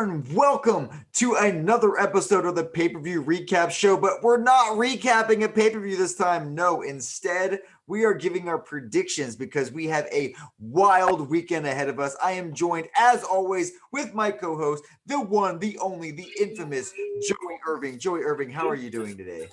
and welcome to another episode of the pay-per-view recap show. But we're not recapping a pay-per-view this time. No, instead, we are giving our predictions because we have a wild weekend ahead of us. I am joined, as always, with my co-host, the one, the only, the infamous Joey Irving. Joey Irving, how are you doing today?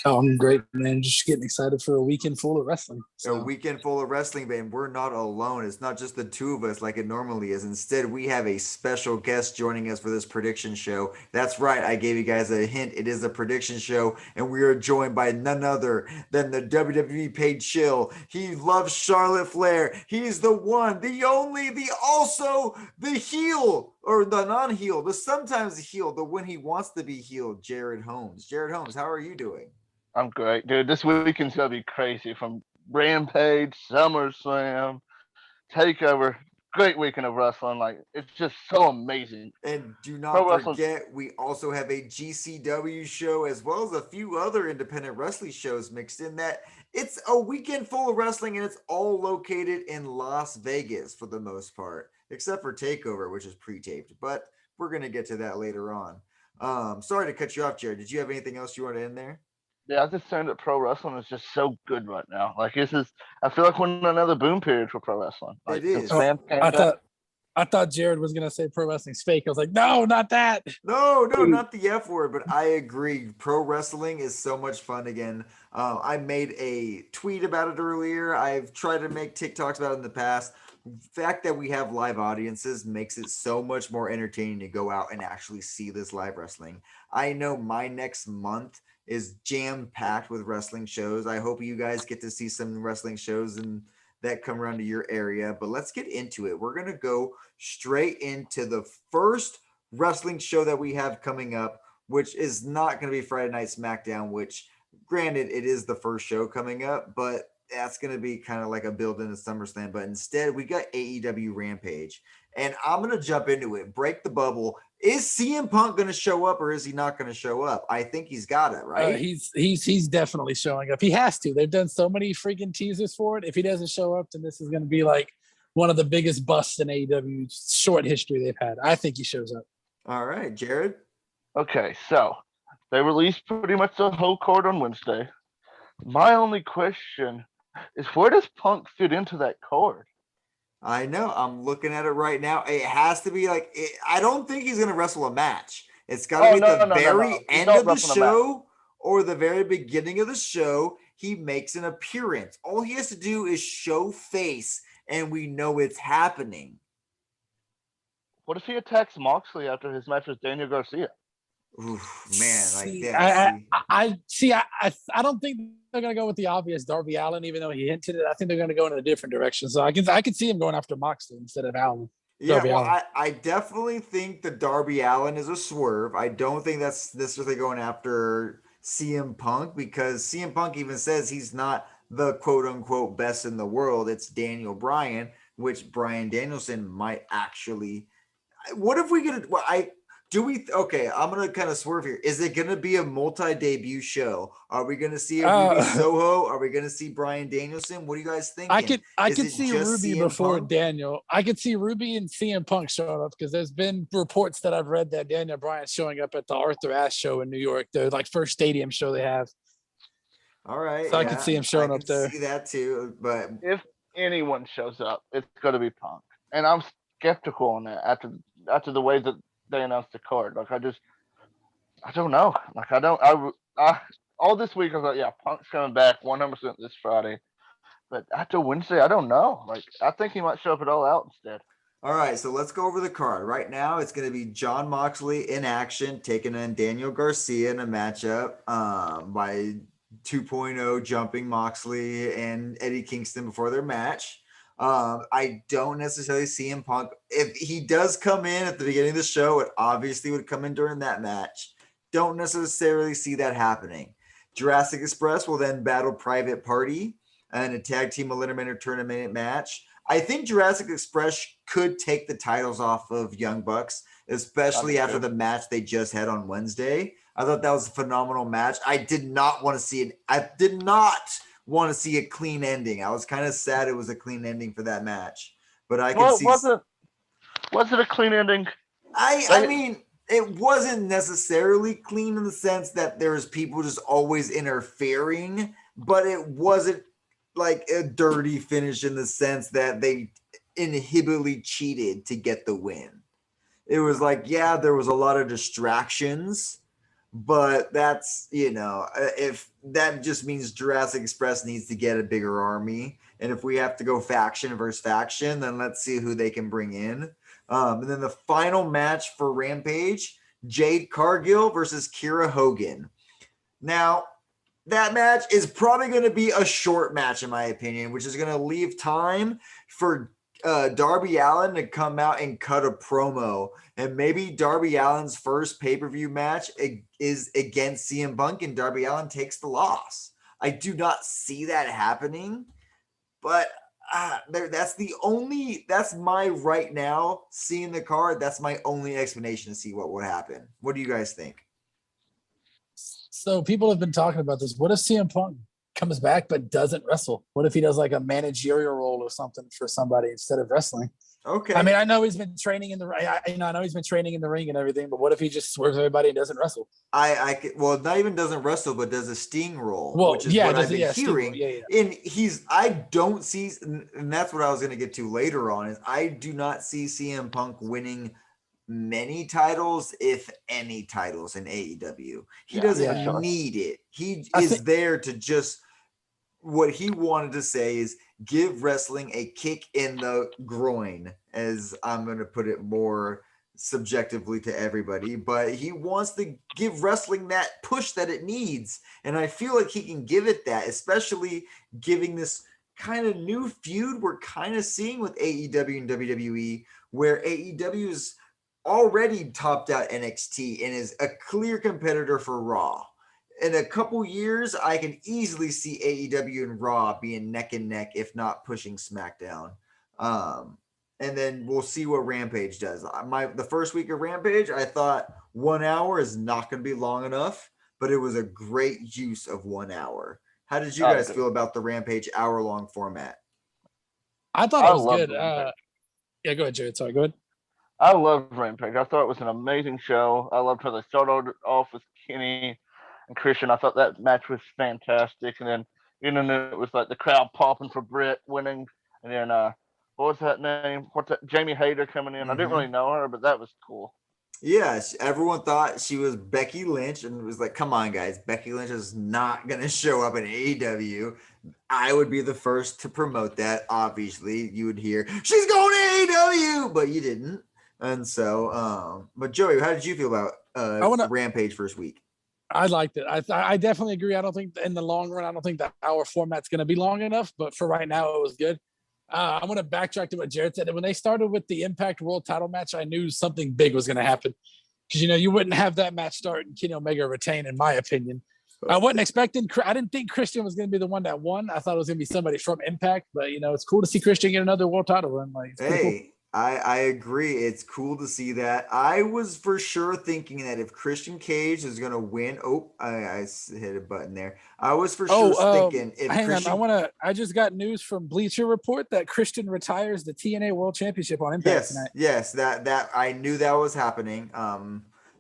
Oh, I'm great, man. Just getting excited for a weekend full of wrestling. A weekend full of wrestling, but we're not alone. It's not just the two of us like it normally is. Instead, we have a special guest joining us for this prediction show. That's right. I gave you guys a hint. It is a prediction show, and we are joined by none other than the WWE paid shill. He loves Charlotte Flair. He's the one, the only, the also, the heel, or the non-heel, the sometimes heel, the when he wants to be healed, Jared Holmes. Jared Holmes, how are you doing? I'm great, dude. This weekend's gonna be crazy. From Rampage, Summerslam, Takeover, great weekend of wrestling. Like, it's just so amazing. And do not forget, we also have a GCW show as well as a few other independent wrestling shows mixed in. That it's a weekend full of wrestling, and it's all located in Las Vegas for the most part, except for Takeover, which is pre-taped. But we're gonna get to that later on. Sorry to cut you off, Jared. Did you have anything else you want to end there? Yeah, I just saying that pro wrestling is just so good right now. Like, I feel like we're in another boom period for pro wrestling. Like, it is. I thought Jared was gonna say pro wrestling's fake. I was like, no, not that. No, not the F word, but I agree. Pro wrestling is so much fun again. I made a tweet about it earlier. I've tried to make TikToks about it in the past. The fact that we have live audiences makes it so much more entertaining to go out and actually see this live wrestling. I know my next month is jam-packed with wrestling shows. I hope you guys get to see some wrestling shows and that come around to your area. But let's get into it. We're going to go straight into the first wrestling show that we have coming up, which is not going to be Friday Night Smackdown, which, granted, it is the first show coming up, but that's going to be kind of like a build into SummerSlam. But instead, we got AEW Rampage. And I'm going to jump into it, break the bubble. Is CM Punk going to show up, or is he not going to show up? I think he's got it, right? He's definitely showing up. He has to. They've done so many freaking teasers for it. If he doesn't show up, then this is going to be like one of the biggest busts in AEW's short history they've had. I think he shows up. All right, Jared. Okay, so they released pretty much the whole card on Wednesday. My only question is, where does Punk fit into that card? I know. I'm looking at it right now. It has to be like, I don't think he's going to wrestle a match. It's got to be at the very end of the show or the very beginning of the show. He makes an appearance. All he has to do is show face, and we know it's happening. What if he attacks Moxley after his match with Daniel Garcia? Oof, man, like that. I don't think they're gonna go with the obvious Darby Allin, even though he hinted it. I think they're gonna go in a different direction. So I can see him going after Moxley instead of Allin. Yeah, well, I definitely think the Darby Allin is a swerve. I don't think that's necessarily going after CM Punk, because CM Punk even says he's not the quote unquote best in the world. It's Daniel Bryan, which Bryan Danielson might actually. What if we get it? Okay, I'm going to kind of swerve here. Is it going to be a multi-debut show? Are we going to see a Ruby Soho? Are we going to see Bryan Danielson? What do you guys think? I could see Ruby CM before Punk? Daniel. I could see Ruby and CM Punk showing up, because there's been reports that I've read that Daniel Bryan's showing up at the Arthur Ashe show in New York, the like first stadium show they have. All right. So yeah, I could see him showing up there. See that too, but if anyone shows up, it's going to be Punk. And I'm skeptical on that after the way that they announced the card. Like, I don't know. Like, I all this week I was like, yeah, Punk's coming back 100% this Friday. But after Wednesday, I don't know. Like, I think he might show up at All Out instead. All right, so let's go over the card. Right now, it's going to be Jon Moxley in action, taking on Daniel Garcia in a matchup by 2.0 jumping Moxley and Eddie Kingston before their match. I don't necessarily see CM Punk. If he does come in at the beginning of the show, it obviously would come in during that match. Don't necessarily see that happening. Jurassic Express will then battle Private Party in a tag team eliminator tournament match. I think Jurassic Express could take the titles off of Young Bucks, especially after the match they just had on Wednesday. I thought that was a phenomenal match. I did not want to see it. I did not want to see a clean ending. I was kind of sad it was a clean ending for that match, but I can see. Was it a clean ending? I mean, it wasn't necessarily clean in the sense that there was people just always interfering, but it wasn't like a dirty finish in the sense that they inhibitly cheated to get the win. It was like, yeah, there was a lot of distractions, but that's, if that just means Jurassic Express needs to get a bigger army. And if we have to go faction versus faction, then let's see who they can bring in. And then the final match for Rampage, Jade Cargill versus Kira Hogan. Now, that match is probably going to be a short match, in my opinion, which is going to leave time for Darby Allin to come out and cut a promo. And maybe Darby Allin's first pay-per-view match is against CM Punk and Darby Allin takes the loss. I do not see that happening, but that's my right now seeing the card. That's my only explanation to see what would happen. What do you guys think? So people have been talking about this. What if CM Punk comes back but doesn't wrestle? What if he does like a managerial role or something for somebody instead of wrestling? Okay. I mean, I know he's been training in the I know he's been training in the ring and everything, but what if he just swerves everybody and doesn't wrestle? Well, not even doesn't wrestle, but does a Sting role, which is what I've been hearing. And I don't see, and that's what I was going to get to later on, is I do not see CM Punk winning many titles, if any titles in AEW. He doesn't need it. He is there to just, what he wanted to say is give wrestling a kick in the groin, as I'm going to put it more subjectively to everybody, but he wants to give wrestling that push that it needs. And I feel like he can give it that, especially giving this kind of new feud we're kind of seeing with AEW and WWE, where AEW is already topped out NXT and is a clear competitor for Raw. In a couple years, I can easily see AEW and Raw being neck and neck, if not pushing SmackDown. And then we'll see what Rampage does. The first week of Rampage, I thought 1 hour is not going to be long enough, but it was a great use of 1 hour. How did you guys feel about the Rampage hour-long format? I thought it was good. Yeah, go ahead, Jared. Sorry, go ahead. I love Rampage. I thought it was an amazing show. I loved how they started off with Kenny and Christian. I thought that match was fantastic. And then, it was like the crowd popping for Britt winning. And then, what was that name? Jamie Hayter coming in. Mm-hmm. I didn't really know her, but that was cool. Yes, everyone thought she was Becky Lynch, and it was like, come on, guys. Becky Lynch is not going to show up in AEW. I would be the first to promote that. Obviously, you would hear, she's going to AEW, but you didn't. And so, but Joey, how did you feel about Rampage first week? I liked it. I definitely agree. I don't think in the long run, I don't think the hour format's going to be long enough, but for right now, it was good. I want to backtrack to what Jared said. When they started with the Impact World title match, I knew something big was going to happen. Because, you wouldn't have that match start and Kenny Omega retain, in my opinion. I wasn't expecting, I didn't think Christian was going to be the one that won. I thought it was going to be somebody from Impact, but, it's cool to see Christian get another world title run. Hey, I agree. It's cool to see that. I was for sure thinking that if Christian Cage is going to win, I hit a button there. I was for sure thinking if Christian. I just got news from Bleacher Report that Christian retires the TNA World Championship on Impact tonight. Yes, that I knew that was happening.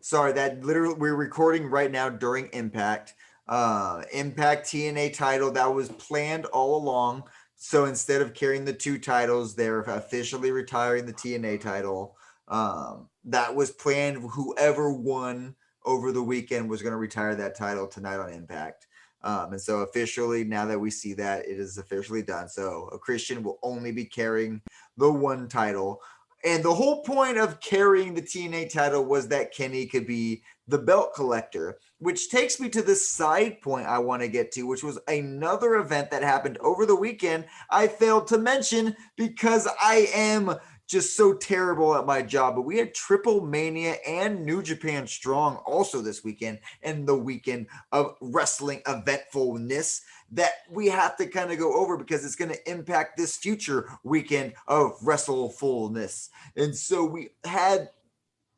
Sorry, that literally we're recording right now during Impact. Impact TNA title that was planned all along. So instead of carrying the two titles, they're officially retiring the TNA title. That was planned. Whoever won over the weekend was going to retire that title tonight on Impact. And so officially, now that we see that, it is officially done. So a Christian will only be carrying the one title. And the whole point of carrying the TNA title was that Kenny could be the belt collector, which takes me to this side point I want to get to, which was another event that happened over the weekend I failed to mention because I am just so terrible at my job. But we had Triple Mania and New Japan Strong also this weekend, and the weekend of wrestling eventfulness that we have to kind of go over because it's going to impact this future weekend of WrestleFulness. And so we had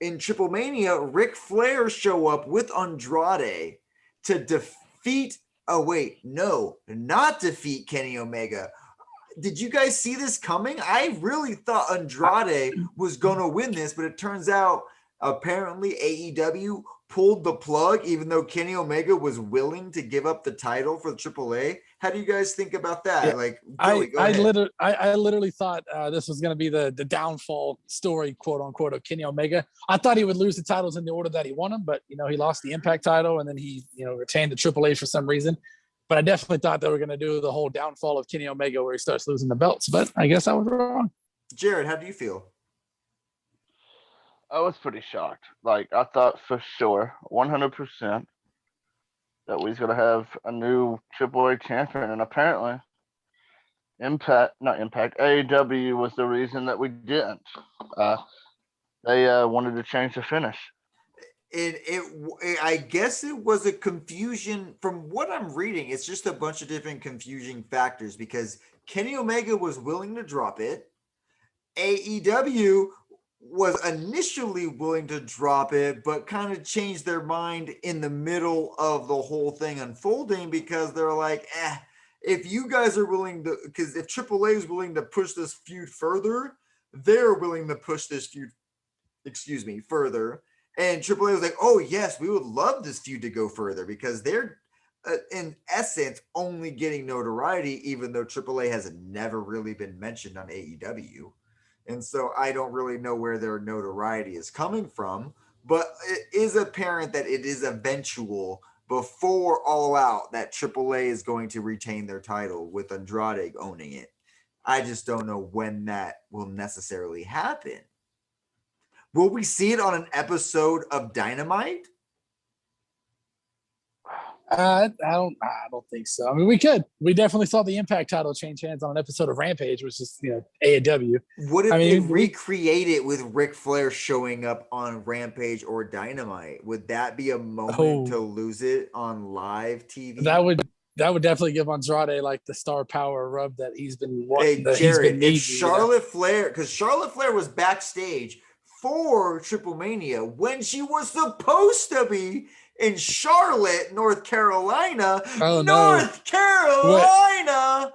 in Triple Mania, Ric Flair show up with Andrade to defeat, not defeat Kenny Omega. Did you guys see this coming? I really thought Andrade was going to win this, but it turns out apparently AEW pulled the plug, even though Kenny Omega was willing to give up the title for the AAA. How do you guys think about that? Yeah, Like, Joey, go ahead. I literally thought this was going to be the downfall story, quote unquote, of Kenny Omega. I thought he would lose the titles in the order that he won them, but he lost the Impact title and then he retained the AAA for some reason. But I definitely thought they were going to do the whole downfall of Kenny Omega where he starts losing the belts. But I guess I was wrong. Jared, how do you feel? I was pretty shocked. Like, I thought for sure, 100%, that we was going to have a new AAA champion. And apparently, AEW was the reason that we didn't. They wanted to change the finish. I guess it was a confusion. From what I'm reading, it's just a bunch of different confusing factors because Kenny Omega was willing to drop it. AEW was initially willing to drop it, but kind of changed their mind in the middle of the whole thing unfolding because they're like, if you guys are willing to, because if AAA is willing to push this feud further, they're willing to push this feud, further. And AAA was like, oh, yes, we would love this feud to go further because they're, in essence, only getting notoriety, even though AAA has never really been mentioned on AEW. And so I don't really know where their notoriety is coming from, but it is apparent that it is eventual before All Out that AAA is going to retain their title with Andrade owning it. I just don't know when that will necessarily happen. Will we see it on an episode of Dynamite? I don't think so. I mean, we could. We definitely saw the Impact title change hands on an episode of Rampage, which is AEW. What if they recreate it with Ric Flair showing up on Rampage or Dynamite? Would that be a moment to lose it on live TV? That would definitely give Andrade like the star power rub that he's been wanting. Hey, Jared, if Charlotte Flair, because Charlotte Flair was backstage for Triple Mania when she was supposed to be in Charlotte, North Carolina. North Carolina. What?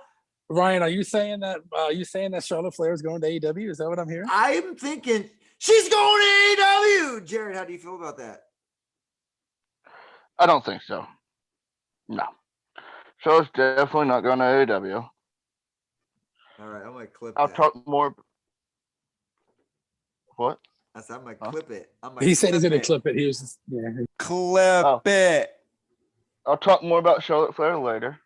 Ryan, are you saying that Charlotte Flair is going to AEW? Is that what I'm hearing? I'm thinking she's going to AEW. Jared, how do you feel about that? I don't think so. No. Charlotte's definitely not going to AEW. All right, I'm going to clip I'll talk more. What? I'm going to clip it. He said he's going to clip it. He was just, clip it. I'll talk more about Charlotte Flair later.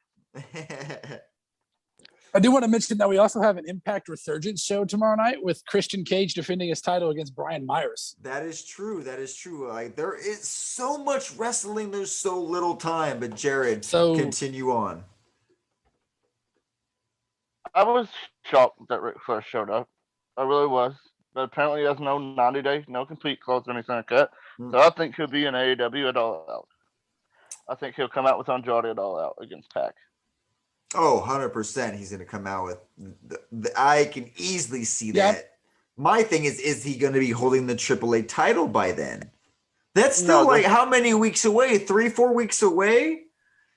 I do want to mention that we also have an Impact Resurgence show tomorrow night with Christian Cage defending his title against Brian Myers. That is true. Like, there is so much wrestling. There's so little time. But Jared, continue on. I was shocked that Ric Flair showed up. I really was. But apparently he has no 90-day, no complete clause or anything like that. So I think he'll be in AEW at All Out. I think he'll come out with Andrade at All Out against Pac. Oh, 100% he's going to come out with I can easily see that. My thing is he going to be holding the AAA title by then? That's still how many weeks away? 3-4 weeks away?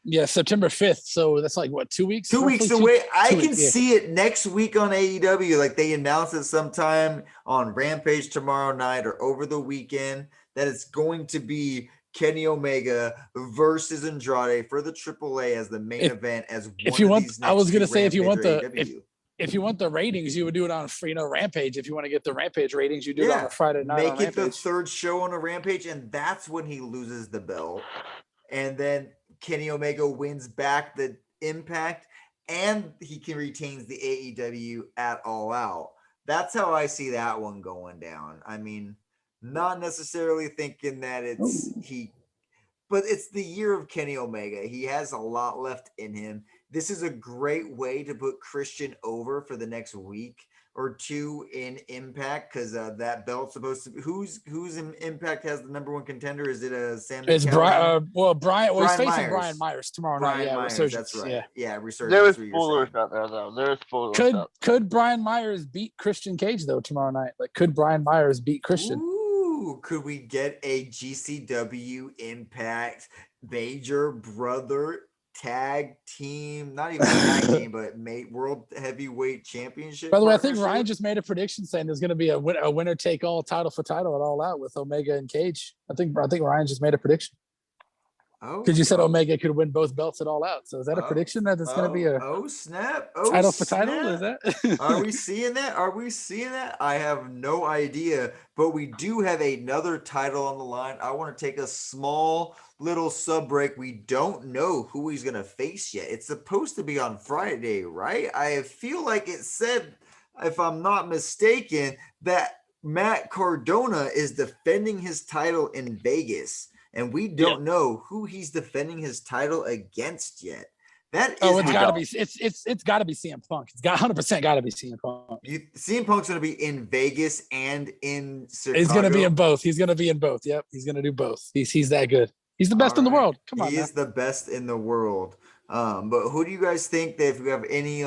Yeah, September 5th. So that's like, what, 2 weeks? 2 weeks away. I can see it next week on AEW. Like, they announced it sometime on Rampage tomorrow night or over the weekend that it's going to be Kenny Omega versus Andrade for the AAA as the main event. If you want the ratings, you would do it on Rampage. If you want to get the Rampage ratings, you do it on a Friday night. Make it the third show on a Rampage, and that's when he loses the belt. And then Kenny Omega wins back the Impact, and he can retains the AEW at All Out. That's how I see that one going down. I mean, not necessarily thinking that but it's the year of Kenny Omega. He has a lot left in him. This is a great way to put Christian over for the next week or two in Impact, because that belt's supposed to be who's in Impact has the number one contender. Is it a Sam? It's Brian. Brian. Well, he's facing Myers. Brian Myers tomorrow night. Yeah, Myers, that's right. Yeah, Resurgence. There is spoilers out there, though. There is spoilers. Could Brian Myers beat Christian Cage though tomorrow night? Like, could Brian Myers beat Christian? Ooh, could we get a GCW Impact Major Brother tag team, not even tag team, but world heavyweight championship. By the way, I think partnership. Ryan just made a prediction saying there's going to be a winner take all title for title at All Out with Omega and Cage. I think Ryan just made a prediction. Because you said Omega could win both belts at All Out. So is that a prediction that it's going to be a snap title for title? Is that? Are we seeing that? I have no idea, but we do have another title on the line. I want to take a small little sub break. We don't know who he's going to face yet. It's supposed to be on Friday, right? I feel like it said, if I'm not mistaken, that Matt Cardona is defending his title in Vegas. And we don't know who he's defending his title against yet. That is it's got to be it's got to be CM Punk. It's got 100% got to be CM Punk. CM Punk's going to be in Vegas and in Chicago. He's going to be in both. Yep, he's going to do both. He's that good. He's the best in the world. Come on, he is the best in the world. But who do you guys think that if you have any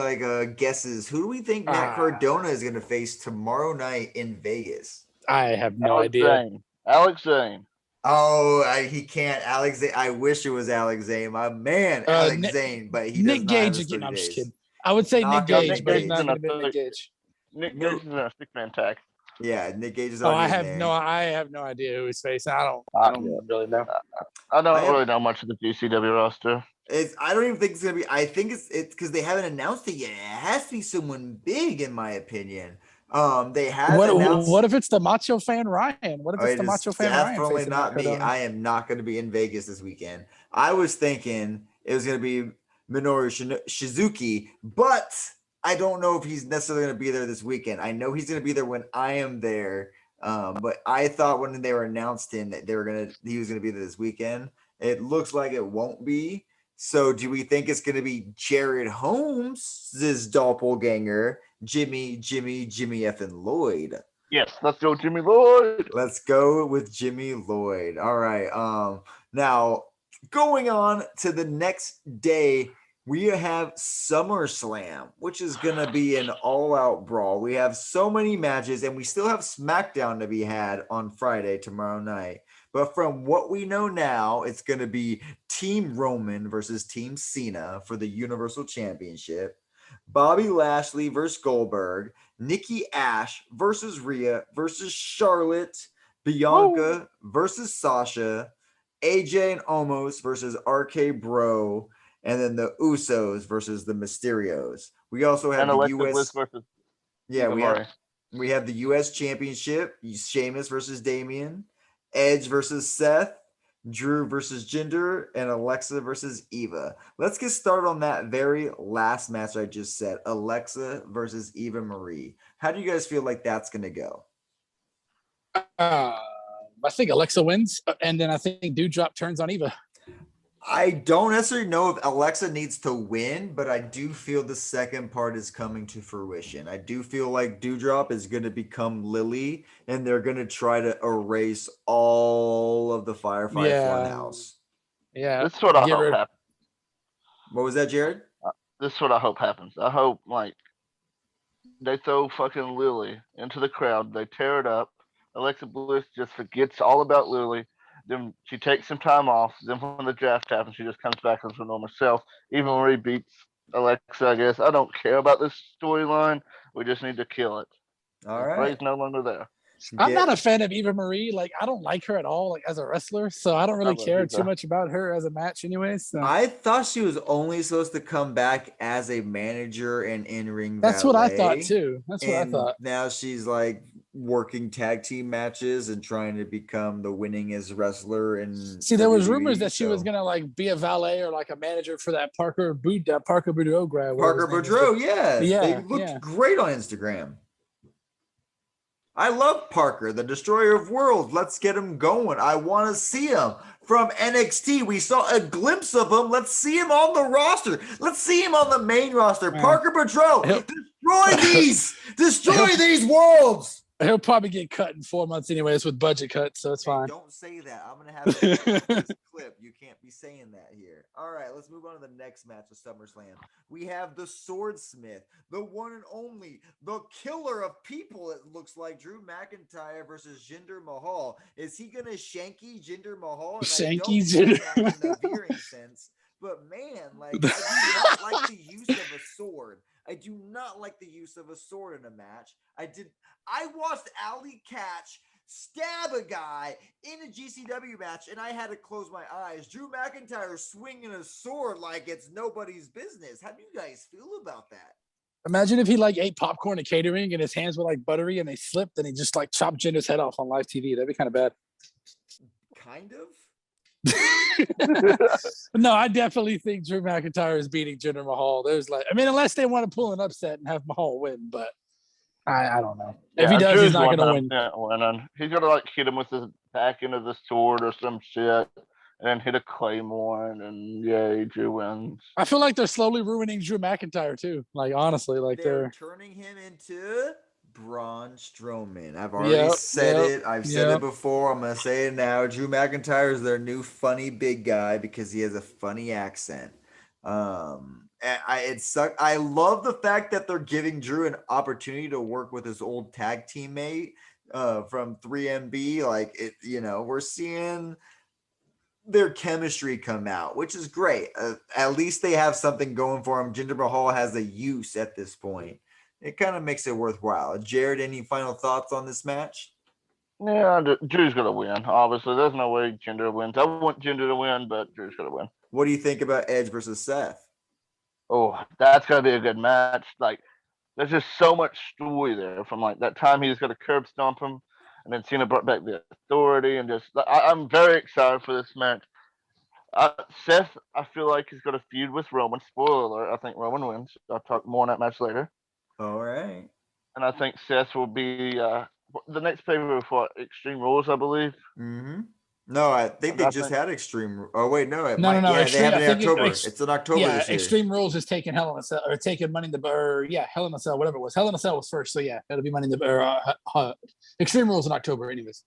guesses, who do we think Matt Cardona is going to face tomorrow night in Vegas? I have no idea. Alex Zane. Oh, he can't. Alex Zane. I wish it was Alex Zane, my man, Alex Zane. But he Nick Gage again. I'm just kidding. I would say Nick Gage, but he's not going to be Nick Gage. Nick Gage is in a six-man tag. Yeah, Nick Gage is. I have no idea who he's facing. I don't really know. I don't really know much of the GCW roster. I don't even think it's gonna be. I think it's because they haven't announced it yet. It has to be someone big, in my opinion. They have announced. What if it's the Macho Fan Ryan? What if it's the Macho Fan Ryan? Definitely not me. I am not going to be in Vegas this weekend. I was thinking it was going to be Minoru Shizuki, but I don't know if he's necessarily going to be there this weekend. I know he's going to be there when I am there. But I thought when they were announced him that he was going to be there this weekend. It looks like it won't be. So do we think it's going to be Jared Holmes' doppelganger, Jimmy effing Lloyd? Yes, let's go Jimmy Lloyd. Let's go with Jimmy Lloyd. All right. Now going on to the next day, we have SummerSlam, which is going to be an all-out brawl. We have so many matches, and we still have Smackdown to be had on Friday, tomorrow night. But from what we know now, it's going to be Team Roman versus Team Cena for the Universal Championship. Bobby Lashley versus Goldberg. Nikki Ash versus Rhea versus Charlotte. Bianca versus Sasha. AJ and Omos versus RK Bro. And then the Usos versus the Mysterios. We also have the U.S. versus we have the U.S. Championship. Sheamus versus Damian. Edge versus Seth, Drew versus Jinder, and Alexa versus Eva. Let's get started on that very last match I just said, Alexa versus Eva Marie. How do you guys feel like that's going to go? I think Alexa wins, and then I think Doudrop turns on Eva. I don't necessarily know if Alexa needs to win, but I do feel the second part is coming to fruition. I do feel like Doudrop is going to become Lily, and they're going to try to erase all of the Firefly Funhouse. Yeah. This is what I hope happens. What was that, Jared? This is what I hope happens. I hope, they throw fucking Lily into the crowd. They tear it up. Alexa Bliss just forgets all about Lily. Then she takes some time off. Then when the draft happens, she just comes back as her normal self. Even when he beats Alexa, I guess. I don't care about this storyline. We just need to kill it. All right. Ray's no longer there. I'm not a fan of Eva Marie. I don't like her at all, as a wrestler. So I don't really care too much about her as a match anyway. So I thought she was only supposed to come back as a manager and in-ring That's valet. what I thought too. That's what I thought. Now she's working tag team matches and trying to become the winningest wrestler. And there was rumors that she was gonna be a valet or a manager for that Parker Boudreaux guy. Parker Boudreaux, they looked great on Instagram. I love Parker, the destroyer of worlds. Let's get him going. I want to see him. From NXT, we saw a glimpse of him. Let's see him on the roster. Let's see him on the main roster. Parker Boudreaux, destroy these worlds. He'll probably get cut in 4 months anyways with budget cuts, so it's fine. Don't say that. I'm going to have to this clip. You can't be saying that here. All right, let's move on to the next match of SummerSlam. We have the Swordsmith, the one and only, the killer of people, it looks like, Drew McIntyre versus Jinder Mahal. Is he going to shanky Jinder Mahal? Shanky Jinder. In the veering sense. but man, like I do not like the use of a sword. I do not like the use of a sword in a match. I watched Ali Catch stab a guy in a GCW match, and I had to close my eyes. Drew McIntyre swinging a sword like it's nobody's business. How do you guys feel about that? Imagine if he like ate popcorn and catering and his hands were like buttery and they slipped and he just like chopped Jinder's head off on live TV. That'd be kind of bad. Kind of. No, I definitely think Drew McIntyre is beating Jinder Mahal. There's like, I mean, unless they want to pull an upset and have Mahal win, but I don't know. If he does, Drew's he's not going to win. Winning. He's going to like hit him with his back end of the sword or some shit, and then hit a claymore, and yay, Drew wins. I feel like they're slowly ruining Drew McIntyre too. Like honestly, like they're turning him into Braun Strowman. I've already said it. I've said it before. I'm gonna say it now. Drew McIntyre is their new funny big guy because he has a funny accent. I love the fact that they're giving Drew an opportunity to work with his old tag teammate from 3MB. Like it, we're seeing their chemistry come out, which is great. At least they have something going for him. Jinder Mahal has a use at this point. It kind of makes it worthwhile. Jared, any final thoughts on this match? Yeah, Drew's going to win. Obviously, there's no way Jinder wins. I want Jinder to win, but Drew's going to win. What do you think about Edge versus Seth? Oh, that's going to be a good match. Like, there's just so much story there from like that time he was going to curb stomp him, and then Cena brought back the authority, and just I'm very excited for this match. Seth, I feel like he's got a feud with Roman. Spoiler alert, I think Roman wins. I'll talk more on that match later. All right. And I think Seth will be the next pay-per-view for Extreme Rules, I believe. Mm-hmm. No, I think they just had Extreme. Oh wait, no, no. Yeah, Extreme, they have it in October. It's in October this year. Extreme Rules is taking Hell in a Cell or taking Money in the Hell in a Cell, whatever it was. Hell in a Cell was first, so yeah, it'll be Money in the Extreme Rules in October, anyways.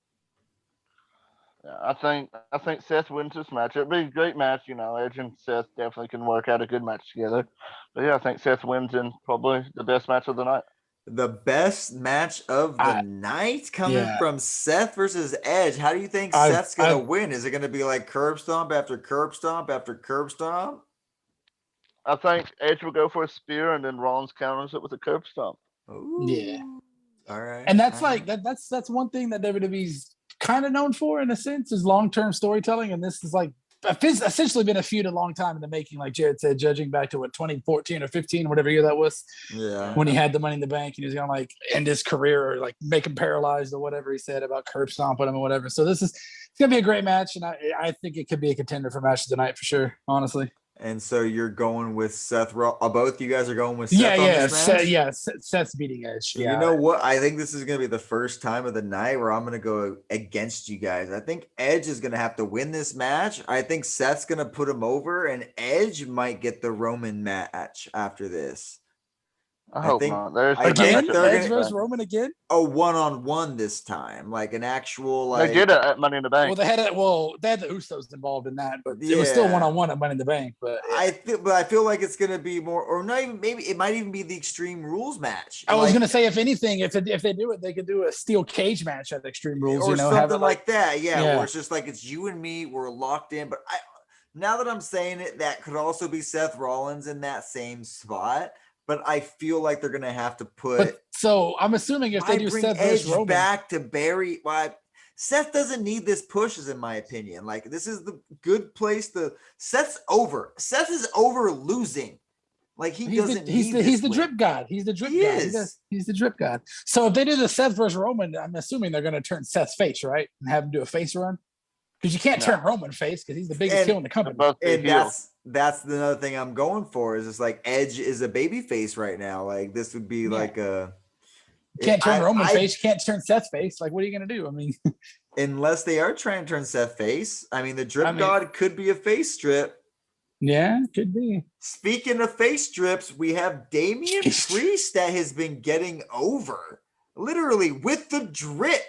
Yeah, I think Seth wins this match. It'll be a great match, Edge and Seth definitely can work out a good match together. But yeah, I think Seth wins in probably the best match of the night. The best match of the night coming from Seth versus Edge. How do you think Seth's going to win? Is it going to be like curb stomp after curb stomp after curb stomp? I think Edge will go for a spear and then Rollins counters it with a curb stomp. Ooh. Yeah. All right. And that's that's one thing that WWE's kind of known for in a sense is long-term storytelling. And this is like essentially been a feud a long time in the making, like Jared said, judging back to 2014 or 15, whatever year that was. Yeah. When he had the Money in the Bank and he was gonna like end his career or like make him paralyzed or whatever he said about curb stomping him or whatever. So it's gonna be a great match, and I think it could be a contender for match of the night for sure, honestly. And so you're going with Seth. Both you guys are going with Seth on this match? Seth's beating Edge. Yeah. You know what? I think this is going to be the first time of the night where I'm going to go against you guys. I think Edge is going to have to win this match. I think Seth's going to put him over, and Edge might get the Roman match after this. I hope not. Edge versus Roman again? A one-on-one this time, like an actual. Like, they did it at Money in the Bank. Well, they had the Usos involved in that, but it was still one-on-one at Money in the Bank. But I feel like it's gonna be more, or not even. Maybe it might even be the Extreme Rules match. I was gonna say, if anything, if they do it, they could do a steel cage match at Extreme Rules, or something have it like that. Yeah, where it's just like it's you and me, we're locked in. But now that I'm saying it, that could also be Seth Rollins in that same spot. But I feel like they're gonna have to put. So I'm assuming if they do bring Seth Edge Roman back to Barry, Seth doesn't need this push, is in my opinion. Like this is the good place to. Seth's over. Seth is over losing. Like he's the drip god. He's the drip god. He's the drip god. So if they do the Seth versus Roman, I'm assuming they're gonna turn Seth's face, right, and have him do a face run. Because you can't turn Roman face because he's the biggest heel in the company. And that's another thing I'm going for is it's like Edge is a baby face right now. Like this would be like a. You can't turn Roman face. You can't turn Seth face. Like what are you gonna do? I mean, unless they are trying to turn Seth face. I mean, the drip god could be a face strip. Yeah, could be. Speaking of face strips, we have Damian Priest that has been getting over, literally with the drip.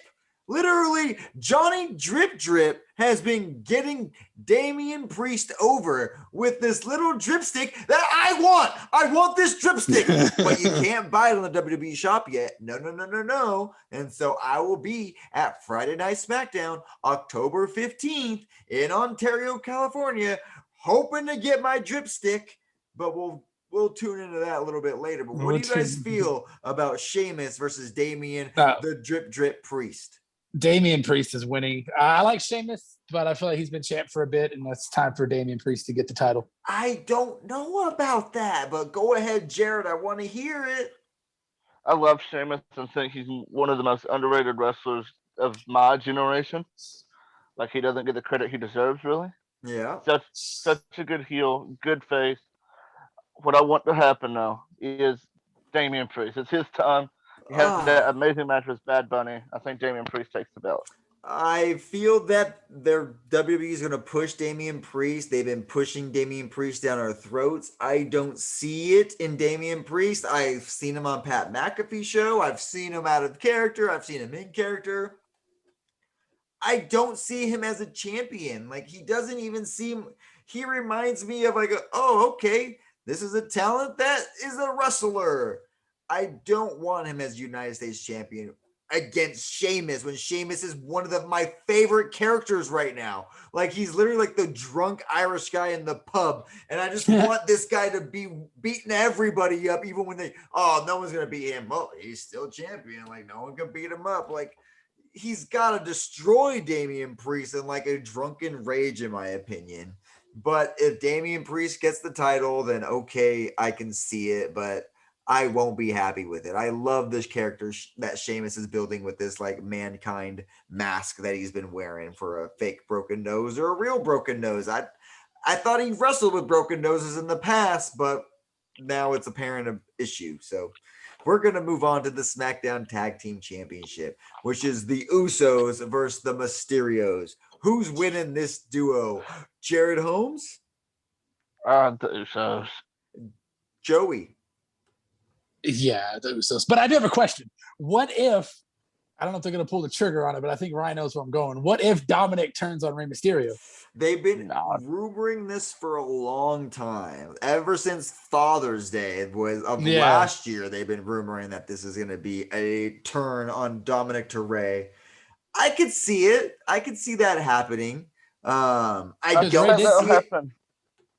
Literally, Johnny Drip has been getting Damian Priest over with this little dripstick that I want. I want this dripstick, but you can't buy it on the WWE shop yet. No. And so I will be at Friday Night Smackdown, October 15th in Ontario, California, hoping to get my dripstick, but we'll tune into that a little bit later. But what do you guys feel about Sheamus versus Damian, the drip Priest? Damian Priest is winning. I like Sheamus, but I feel like he's been champ for a bit, and it's time for Damian Priest to get the title. I don't know about that, but go ahead, Jared. I want to hear it. I love Sheamus and think he's one of the most underrated wrestlers of my generation. Like, he doesn't get the credit he deserves, really. Yeah. Such a good heel, good face. What I want to happen now is Damian Priest. It's his time. He has that amazing match with Bad Bunny. I think Damian Priest takes the belt. I feel that their WWE is going to push Damian Priest. They've been pushing Damian Priest down our throats. I don't see it in Damian Priest. I've seen him on Pat McAfee's show. I've seen him out of character. I've seen him in character. I don't see him as a champion. Like, he doesn't even seem, he reminds me of like, okay, this is a talent that is a wrestler. I don't want him as United States champion against Sheamus when Sheamus is one of my favorite characters right now. Like, he's literally like the drunk Irish guy in the pub. And I just want this guy to be beating everybody up, even when no one's going to beat him. Well, he's still champion. Like, no one can beat him up. Like, he's got to destroy Damian Priest in like a drunken rage, in my opinion. But if Damian Priest gets the title, then okay, I can see it, but I won't be happy with it. I love this character that Sheamus is building with this like mankind mask that he's been wearing for a fake broken nose or a real broken nose. I thought he wrestled with broken noses in the past, but now it's apparent an issue. So we're going to move on to the SmackDown Tag Team Championship, which is the Usos versus the Mysterios. Who's winning this duo? Jared Holmes? The Usos. Joey? Yeah, the Usos. But I do have a question. What if, I don't know if they're going to pull the trigger on it, but I think Ryan knows where I'm going. What if Dominic turns on Rey Mysterio? They've been rumoring this for a long time. Ever since Father's Day last year, they've been rumoring that this is going to be a turn on Dominic to Rey. I could see it. I could see that happening. I don't see it.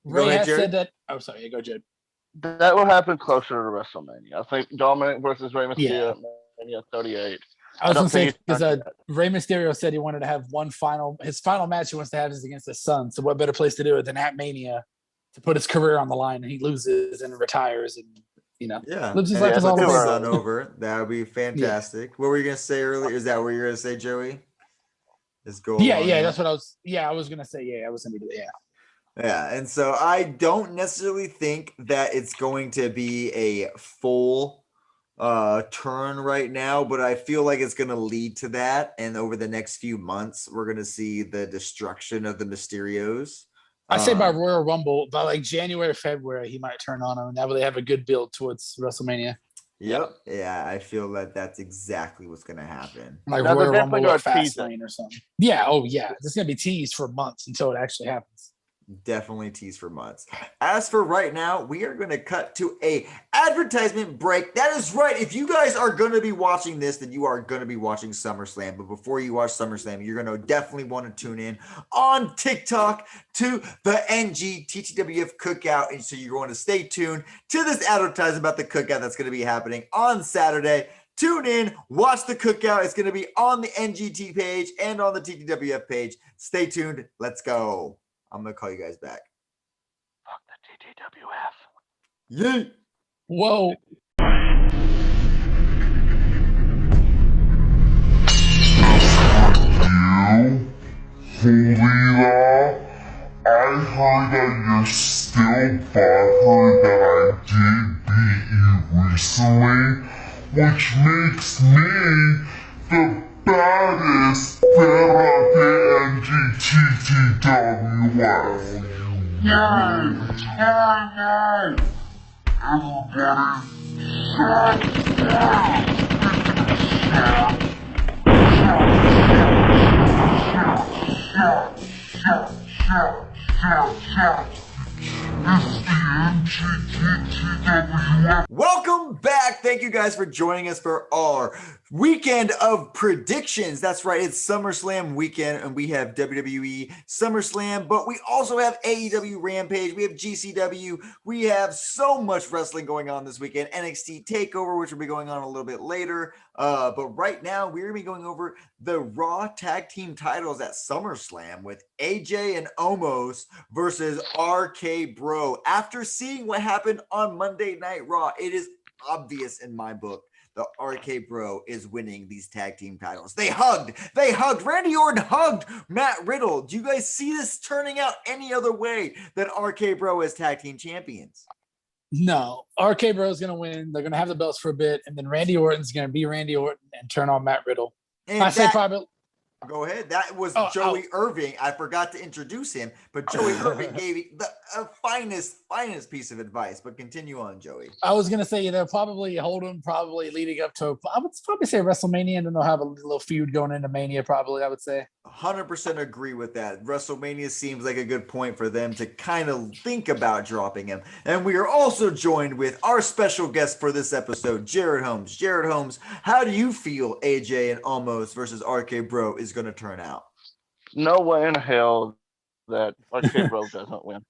Ray has said that. Oh, sorry. Go, Jed. That will happen closer to WrestleMania. I think Dominic versus Rey Mysterio at Mania 38. I was going to say, because Rey Mysterio said he wanted to have his final match he wants to have is against his son. So what better place to do it than at Mania to put his career on the line, and he loses and retires and, lives his life as all son over. That would be fantastic. What were you going to say earlier? Is that what you're going to say, Joey? His goal. That's what I was. Yeah, I was going to say, I was going to do that. Yeah, and so I don't necessarily think that it's going to be a full turn right now, but I feel like it's going to lead to that. And over the next few months, we're going to see the destruction of the Mysterios. I say by Royal Rumble, by like January, February, he might turn on them. And that way they have a good build towards WrestleMania. Yep. Yeah, I feel that that's exactly what's going to happen. Like Royal Rumble or Fastlane or something. Yeah. Oh, yeah. This is going to be teased for months until it actually happens. Definitely tease for months. As for right now, we are going to cut to a advertisement break. That is right. If you guys are going to be watching this, then you are going to be watching SummerSlam. But before you watch SummerSlam, you're going to definitely want to tune in on TikTok to the NGTTWF Cookout. And so you're going to stay tuned to this advertisement about the cookout that's going to be happening on Saturday. Tune in, watch the cookout. It's going to be on the NGT page and on the TTWF page. Stay tuned. Let's go. I'm going to call you guys back. Fuck the TTWF. Yay! Whoa. Julita, I heard that you're still butthurt that I did beat you recently, which makes me the baddest Vera de NGTTWF. Yay! Everybody, shut Welcome back. Thank you guys for joining us for our Weekend of predictions. That's right. It's SummerSlam weekend, and we have WWE SummerSlam, but we also have AEW Rampage. We have GCW. We have so much wrestling going on this weekend. NXT TakeOver, which will be going on a little bit later. But right now, we're going to be going over the Raw Tag Team titles at SummerSlam with AJ and Omos versus RK Bro. After seeing what happened on Monday Night Raw, it is obvious in my book the RK Bro is winning these tag team titles. They hugged. Randy Orton hugged Matt Riddle. Do you guys see this turning out any other way than RK Bro as tag team champions? No, RK Bro is going to win. They're going to have the belts for a bit, and then Randy Orton's going to be Randy Orton and turn on Matt Riddle. And I say probably. Go ahead. That was Joey Irving. I forgot to introduce him, but Joey Irving gave the finest piece of advice. But continue on, Joey. I was gonna say they'll probably hold him, probably leading up to. I would probably say WrestleMania, and then they'll have a little feud going into Mania. Probably, I would say. 100% agree with that. WrestleMania seems like a good point for them to kind of think about dropping him. And we are also joined with our special guest for this episode, Jared Holmes. Jared Holmes, how do you feel AJ and Omos versus RK Bro is going to turn out? No way in hell that RK Bro doesn't win.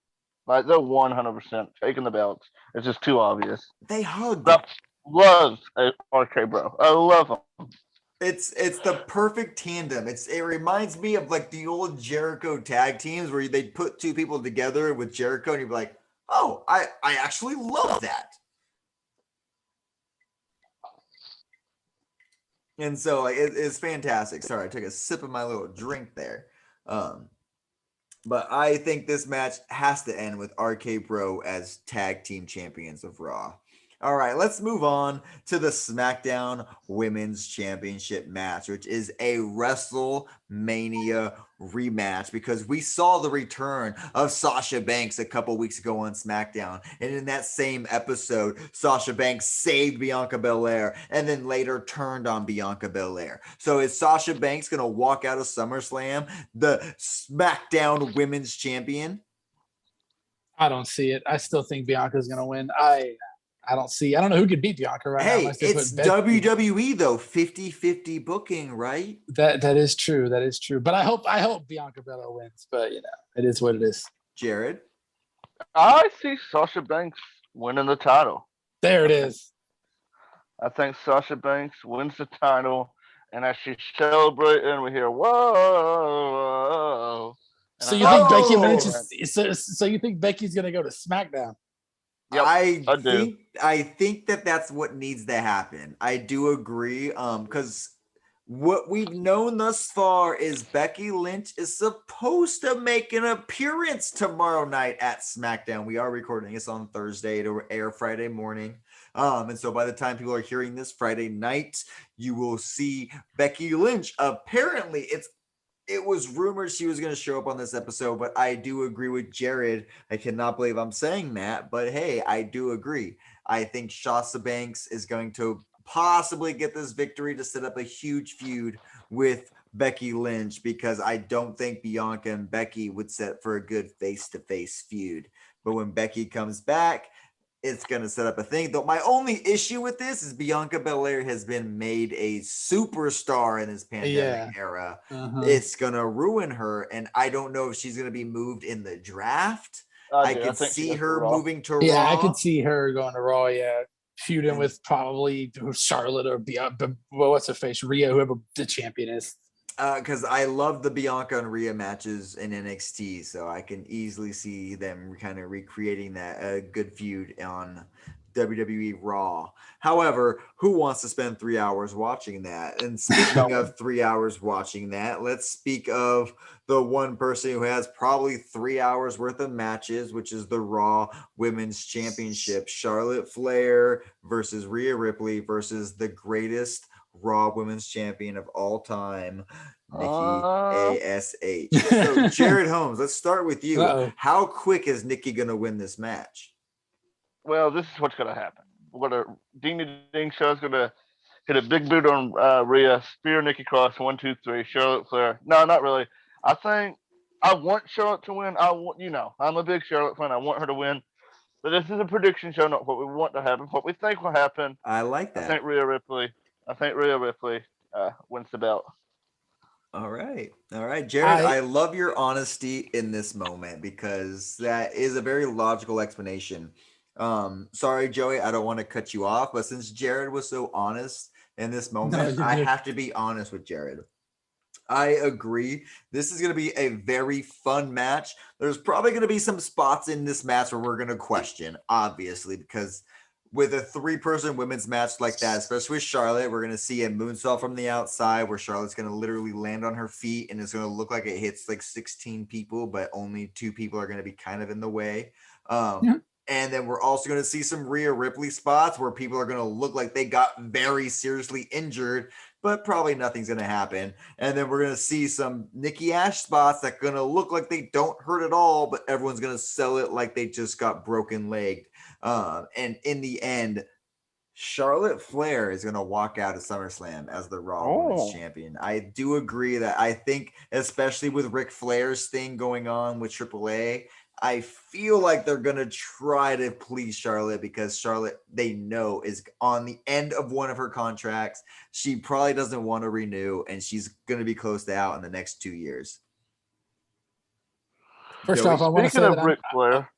Like, they're 100% taking the belts. It's just too obvious. They hugged. I love RK Bro. I love them. It's the perfect tandem. It reminds me of like the old Jericho tag teams where they'd put two people together with Jericho and you'd be like, oh, I actually love that. And so like it's fantastic. Sorry, I took a sip of my little drink there. But I think this match has to end with RK Bro as tag team champions of Raw. All right, let's move on to the Smackdown Women's Championship match, which is a WrestleMania rematch because we saw the return of Sasha Banks a couple weeks ago on SmackDown. And in that same episode, Sasha Banks saved Bianca Belair and then later turned on Bianca Belair. So is Sasha Banks going to walk out of SummerSlam the SmackDown Women's Champion? I don't see it. I still think Bianca's going to win. I don't know who could beat Bianca right now. Hey, it's WWE though, 50-50 booking, right? That is true. That is true. But I hope Bianca Belair wins. But it is what it is. Jared? I see Sasha Banks winning the title. There it is. I think Sasha Banks wins the title, and as she's celebrating, we hear whoa. So you think Becky Lynch is? So you think Becky's gonna go to SmackDown? Yep, I think that's what needs to happen. I do agree. Because what we've known thus far is Becky Lynch is supposed to make an appearance tomorrow night at SmackDown. We are recording this on Thursday to air Friday morning. And so by the time people are hearing this Friday night, you will see Becky Lynch. Apparently, it was rumored she was going to show up on this episode, but I do agree with Jared. I cannot believe I'm saying that, but hey, I do agree. I think Sasha Banks is going to possibly get this victory to set up a huge feud with Becky Lynch because I don't think Bianca and Becky would set for a good face-to-face feud. But when Becky comes back, it's going to set up a thing. Though my only issue with this is Bianca Belair has been made a superstar in this pandemic era. It's going to ruin her, and I don't know if she's going to be moved in the draft. I could see her moving to Raw. Yeah, I could see her going to Raw, feuding with probably Charlotte or Bianca. Well, what's her face? Rhea, whoever the champion is. Because I love the Bianca and Rhea matches in NXT, so I can easily see them kind of recreating that good feud on WWE Raw. However, who wants to spend 3 hours watching that? And speaking of 3 hours watching that, let's speak of the one person who has probably 3 hours worth of matches, which is the Raw Women's Championship. Charlotte Flair versus Rhea Ripley versus the greatest Raw Women's Champion of all time, Nikki ASH. So, Jared Holmes, let's start with you. How quick is Nikki going to win this match? Well, this is what's going to happen. We're going to Ding Show's going to hit a big boot on Rhea, spear Nikki Cross, 1, 2, 3, Charlotte Flair. No, not really. I think I want Charlotte to win. I'm a big Charlotte fan. I want her to win. But this is a prediction show, not what we want to happen, what we think will happen. I like that. I think Rhea Ripley I think Rhea Ripley wins the belt. All right. Jared, I love your honesty in this moment because that is a very logical explanation. Sorry, Joey, I don't want to cut you off, but since Jared was so honest in this moment, I have to be honest with Jared. I agree. This is going to be a very fun match. There's probably going to be some spots in this match where we're going to question, obviously, because with a 3-person women's match like that, especially with Charlotte, we're going to see a moonsault from the outside where Charlotte's going to literally land on her feet and it's going to look like it hits like 16 people, but only 2 people are going to be kind of in the way. And then we're also going to see some Rhea Ripley spots where people are going to look like they got very seriously injured, but probably nothing's going to happen. And then we're going to see some Nikki Ash spots that are going to look like they don't hurt at all, but everyone's going to sell it like they just got broken legged. And in the end, Charlotte Flair is going to walk out of SummerSlam as the Raw Women's Champion. I do agree that I think, especially with Ric Flair's thing going on with AAA, I feel like they're going to try to please Charlotte because Charlotte, they know, is on the end of one of her contracts. She probably doesn't want to renew, and she's going to be close to out in the next 2 years. First off, I want to say that Ric Flair.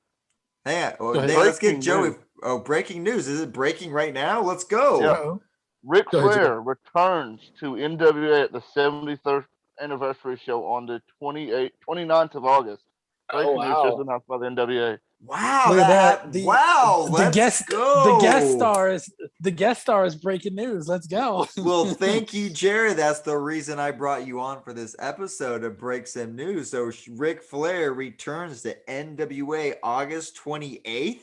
Let's get Joey. News. Oh, breaking news. Is it breaking right now? Let's go. Yeah. Ric Flair returns to NWA at the 73rd anniversary show on the 29th of August. Breaking news just announced by the NWA. Wow, look at that. Wow, let's go. The guest star is breaking news. Let's go. Well, thank you, Jared. That's the reason I brought you on for this episode to break some news. So Ric Flair returns to NWA August 28th.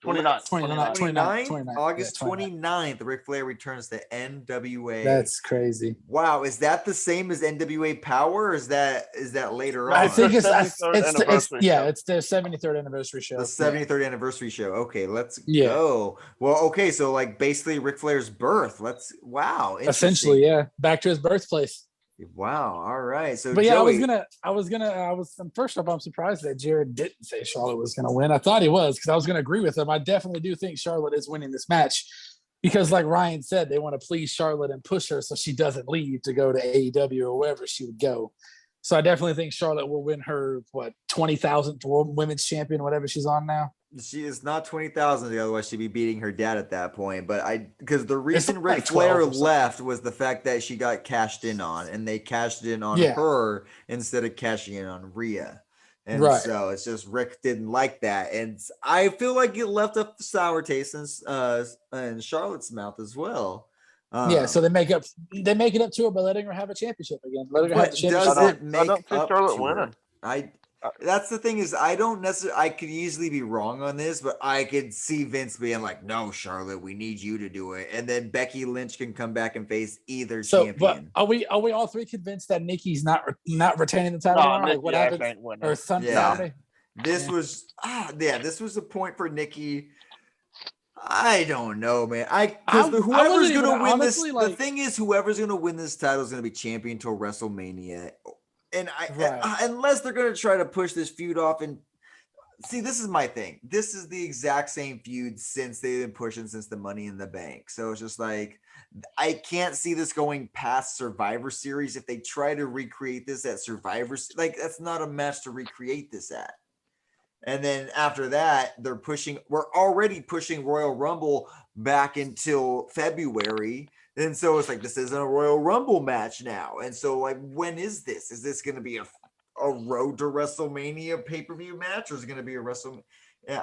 29th. August 29th, Ric Flair returns to NWA. That's crazy. Wow, is that the same as NWA Power, or is that later on? I think it's their 73rd anniversary show. The 73rd anniversary show. Okay, let's go. Well, okay, so like basically Ric Flair's birth. Essentially, yeah, back to his birthplace. Wow. All right. So, but yeah, Joey, first off, I'm surprised that Jared didn't say Charlotte was going to win. I thought he was because I was going to agree with him. I definitely do think Charlotte is winning this match because, like Ryan said, they want to please Charlotte and push her so she doesn't leave to go to AEW or wherever she would go. So I definitely think Charlotte will win her 20,000th World Women's Champion, whatever she's on now. She is not 20,000, otherwise she'd be beating her dad at that point. But because the reason like Ric Flair left was the fact that she got cashed in on, and they cashed in on her instead of cashing in on Rhea. And so it's just Rick didn't like that, and I feel like it left a sour taste in Charlotte's mouth as well. So they make it up to her by letting her have a championship again. Let her have the championship. Does it make up Charlotte to winning? That's the thing is I don't necessarily. I could easily be wrong on this, but I could see Vince being like, "No, Charlotte, we need you to do it," and then Becky Lynch can come back and face either champion. But are we all three convinced that Nikki's not retaining the title? Like what happened? Or Sunday? This was a point for Nikki. I don't know, man. Whoever's gonna win this. The thing is, whoever's gonna win this title is gonna be champion until WrestleMania. And unless they're going to try to push this feud off, and see, this is my thing. This is the exact same feud since they've been pushing since the Money in the Bank. So it's just like, I can't see this going past Survivor Series. If they try to recreate this at Survivor, like that's not a match to recreate this at. And then after that, we're already pushing Royal Rumble back until February. And so it's like, this isn't a Royal Rumble match now. And so like, when is this? Is this going to be a road to WrestleMania pay-per-view match, or is it going to be a WrestleMania?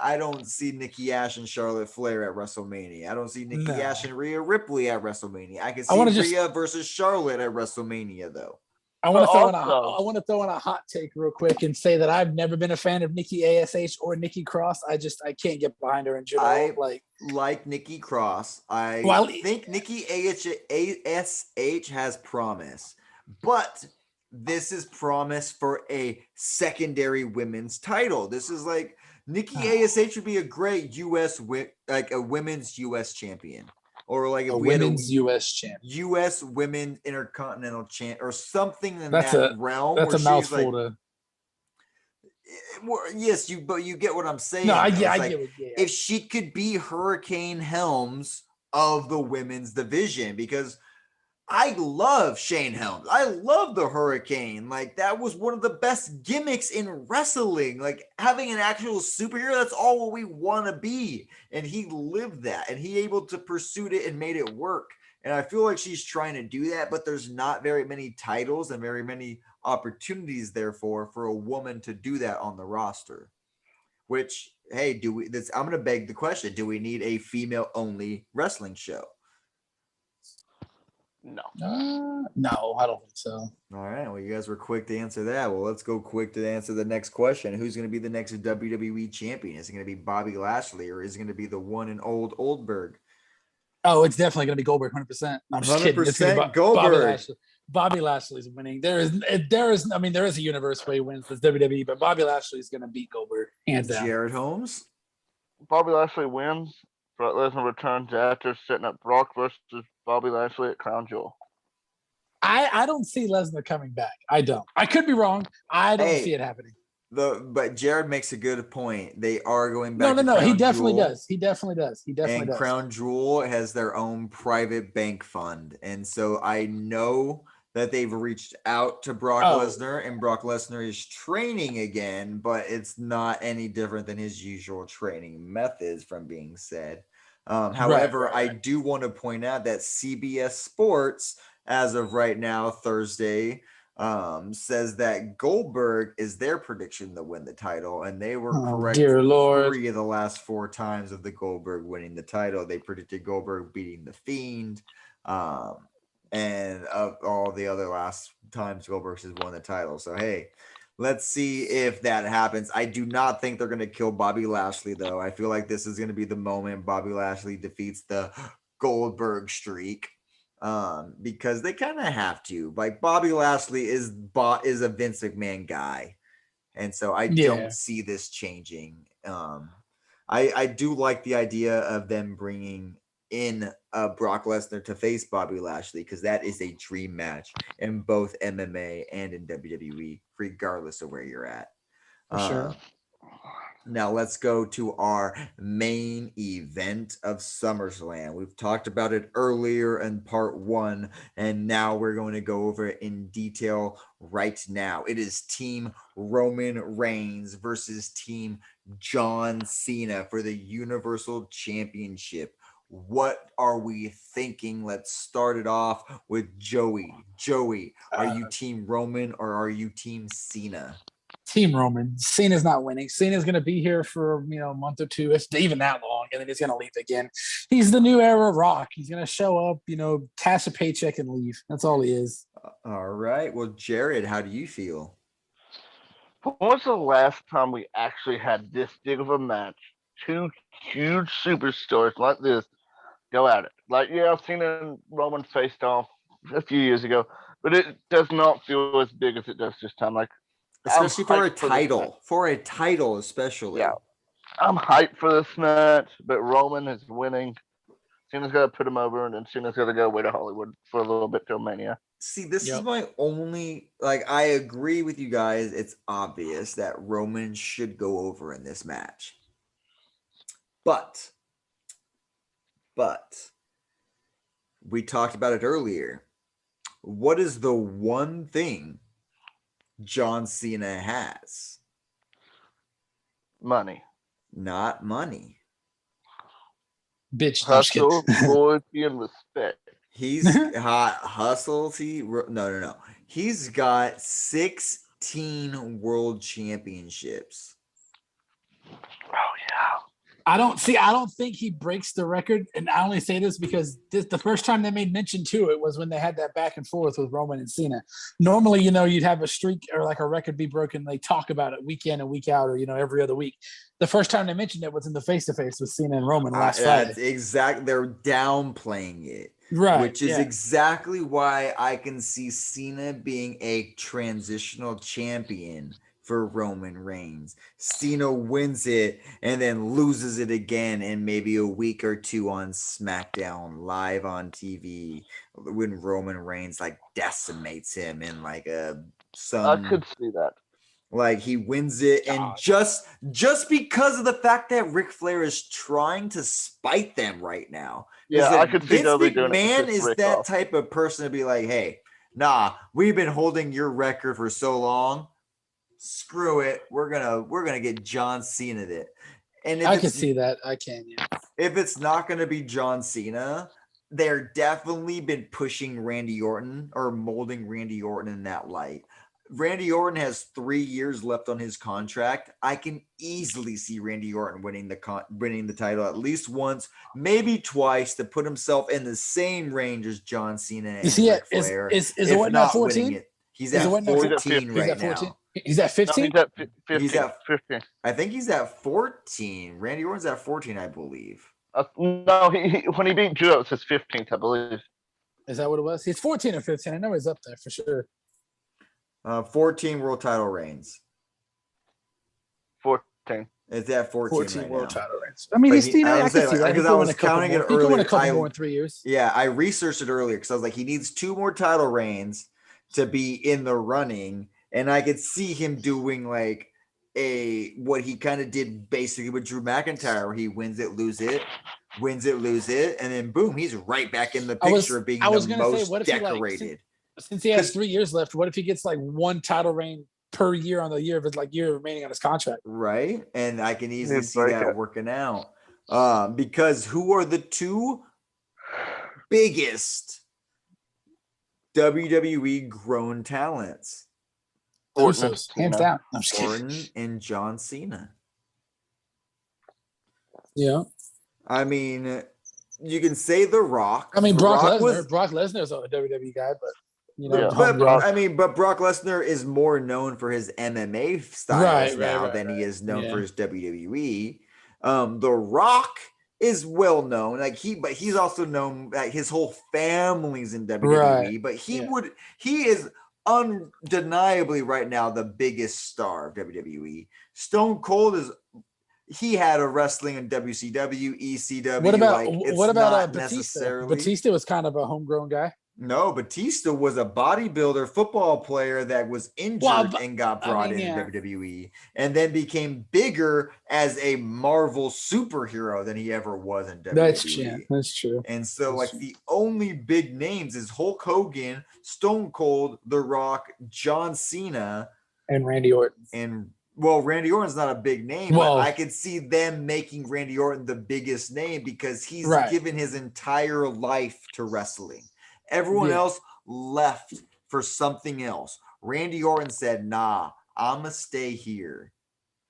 I don't see Nikki Ash and Charlotte Flair at WrestleMania. I don't see Nikki Ash and Rhea Ripley at WrestleMania. I can see Rhea versus Charlotte at WrestleMania though. I want to throw in a hot take real quick and say that I've never been a fan of Nikki ASH or Nikki Cross. I can't get behind her in general. I like Nikki Cross. I think Nikki ASH has promise, but this is promise for a secondary women's title. This is like Nikki ASH would be a great a women's US champion. Or like a women's U.S. champ, U.S. Women's Intercontinental champ, or something in that realm. That's a mouthful Yes, but you get what I'm saying. No, I get it. If she could be Hurricane Helms of the women's division, because I love Shane Helms. I love the Hurricane. Like, that was one of the best gimmicks in wrestling. Like, having an actual superhero, that's all what we want to be. And he lived that, and he able to pursue it and made it work. And I feel like she's trying to do that, but there's not very many titles and very many opportunities, therefore, for a woman to do that on the roster. Which, hey, I'm going to beg the question: do we need a female-only wrestling show? No. No, I don't think so. All right. Well, you guys were quick to answer that. Well, let's go quick to answer the next question. Who's going to be the next WWE champion? Is it going to be Bobby Lashley, or is it going to be the one and old Oldberg? Oh, it's definitely going to be Goldberg, 100%. I'm just kidding. It's gonna be Goldberg. Bobby Lashley's winning. There is a universe where he wins this WWE, but Bobby Lashley is going to beat Goldberg, hands down. Jared Holmes. Bobby Lashley wins. Brock Lesnar returns after setting up Brock versus Bobby Lashley at Crown Jewel. I don't see Lesnar coming back. I don't. I could be wrong. I don't see it happening. But Jared makes a good point. They are going back. No. He definitely does. He definitely does. And Crown Jewel has their own private bank fund, and so I know that they've reached out to Brock Lesnar, and Brock Lesnar is training again, but it's not any different than his usual training methods, from being said. However, I do want to point out that CBS Sports, as of right now, Thursday, says that Goldberg is their prediction to win the title, and they were correct. Dear Lord. 3 of the last 4 times of the Goldberg winning the title. They predicted Goldberg beating the Fiend, and of all the other last times Goldberg has won the title. So hey, let's see if that happens. I do not think they're going to kill Bobby Lashley, though. I feel like this is going to be the moment Bobby Lashley defeats the Goldberg streak. Because they kind of have to. Like, Bobby Lashley is a Vince McMahon guy, and so I don't see this changing. I do like the idea of them bringing in Brock Lesnar to face Bobby Lashley, because that is a dream match in both MMA and in WWE, regardless of where you're at. For sure. Now let's go to our main event of SummerSlam. We've talked about it earlier in part 1, and now we're going to go over it in detail right now. It is Team Roman Reigns versus Team John Cena for the Universal Championship. What are we thinking? Let's start it off with Joey. Joey, are you Team Roman or are you Team Cena? Team Roman. Cena's not winning. Cena's going to be here for a month or 2, if even that long, and then he's going to leave again. He's the new era Rock. He's going to show up, cash a paycheck and leave. That's all he is. All right. Well, Jared, how do you feel? When was the last time we actually had this big of a match? 2 huge superstars like this go at it. Like, I've seen Roman faced off a few years ago, but it does not feel as big as it does this time. Like, especially for a title. For a title, especially. Yeah. I'm hyped for this match, but Roman is winning. Cena's got to put him over, and then Cena's got to go away to Hollywood for a little bit till Mania. See, this is my only, I agree with you guys. It's obvious that Roman should go over in this match. But we talked about it earlier. What is the one thing John Cena has? Money. Not money. Bitch. Hustle, loyalty, and respect. He's hot hustle. No. He's got 16 world championships. Oh yeah. I don't think he breaks the record, and I only say this because the first time they made mention to it was when they had that back and forth with Roman and Cena. Normally, you'd have a streak or like a record be broken. They talk about it week in and week out, or every other week. The first time they mentioned it was in the face-to-face with Cena and Roman last Friday. That's exactly. They're downplaying it. Right. Which is exactly why I can see Cena being a transitional champion for Roman Reigns. Cena wins it and then loses it again in maybe a week or 2 on Smackdown live on TV when Roman Reigns decimates him in I could see that. Like he wins it, and just because of the fact that Ric Flair is trying to spite them right now. Yeah, I could see Vince Dudley doing it to McMahon piss is Rick that off. type of person to be like, hey, nah, we've been holding your record for so long. Screw it. We're gonna get John Cena it. And if I can see that. I can, yeah. If it's not gonna be John Cena, they're definitely been pushing Randy Orton or molding Randy Orton in that light. Randy Orton has 3 years left on his contract. I can easily see Randy Orton winning the title at least once, maybe twice, to put himself in the same range as John Cena and Ric Flair. Is if Orton not at 14? winning it. He's at 14 right now. He's at 15? No, he's at 15. He's at 15. I think he's at 14. Randy Orton's at 14, I believe. No, when he beat Drew, it says 15th, I believe. Is that what it was? He's 14 or 15. I know he's up there for sure. 14 world title reigns. 14. It's at 14 right world now. title reigns. I mean, he's I can see that. Because I was counting it earlier. He can win a couple more in 3 years. Yeah, I researched it earlier because I was like, he needs 2 more title reigns to be in the running, and I could see him doing like what he kind of did basically with Drew McIntyre, where he wins it, lose it, and then boom, he's right back in the picture of being the most decorated. Since he has 3 years left, what if he gets like 1 title reign per year on the year of his year remaining on his contract? Right. And I can easily see that working out. Because who are the 2 biggest WWE grown talents? Orton, hands down. I'm just kidding. Orton and John Cena. Yeah. I mean, you can say The Rock. I mean, Brock Lesnar's a WWE guy, but but Brock Lesnar is more known for his MMA styles than he is known for his WWE. The Rock is well known, but he's also known that his whole family's in WWE. But he is undeniably right now the biggest star of WWE. Stone Cold he had a wrestling in WCW, ECW. What about Batista? Necessarily. Batista was kind of a homegrown guy. No, Batista was a bodybuilder, football player that was injured and got brought in WWE, and then became bigger as a Marvel superhero than he ever was in WWE. That's true. And so, the only big names is Hulk Hogan, Stone Cold, The Rock, John Cena, and Randy Orton. And Randy Orton's not a big name, but I could see them making Randy Orton the biggest name because he's given his entire life to wrestling. Everyone else left for something else. Randy Orton said, nah, I'm going to stay here.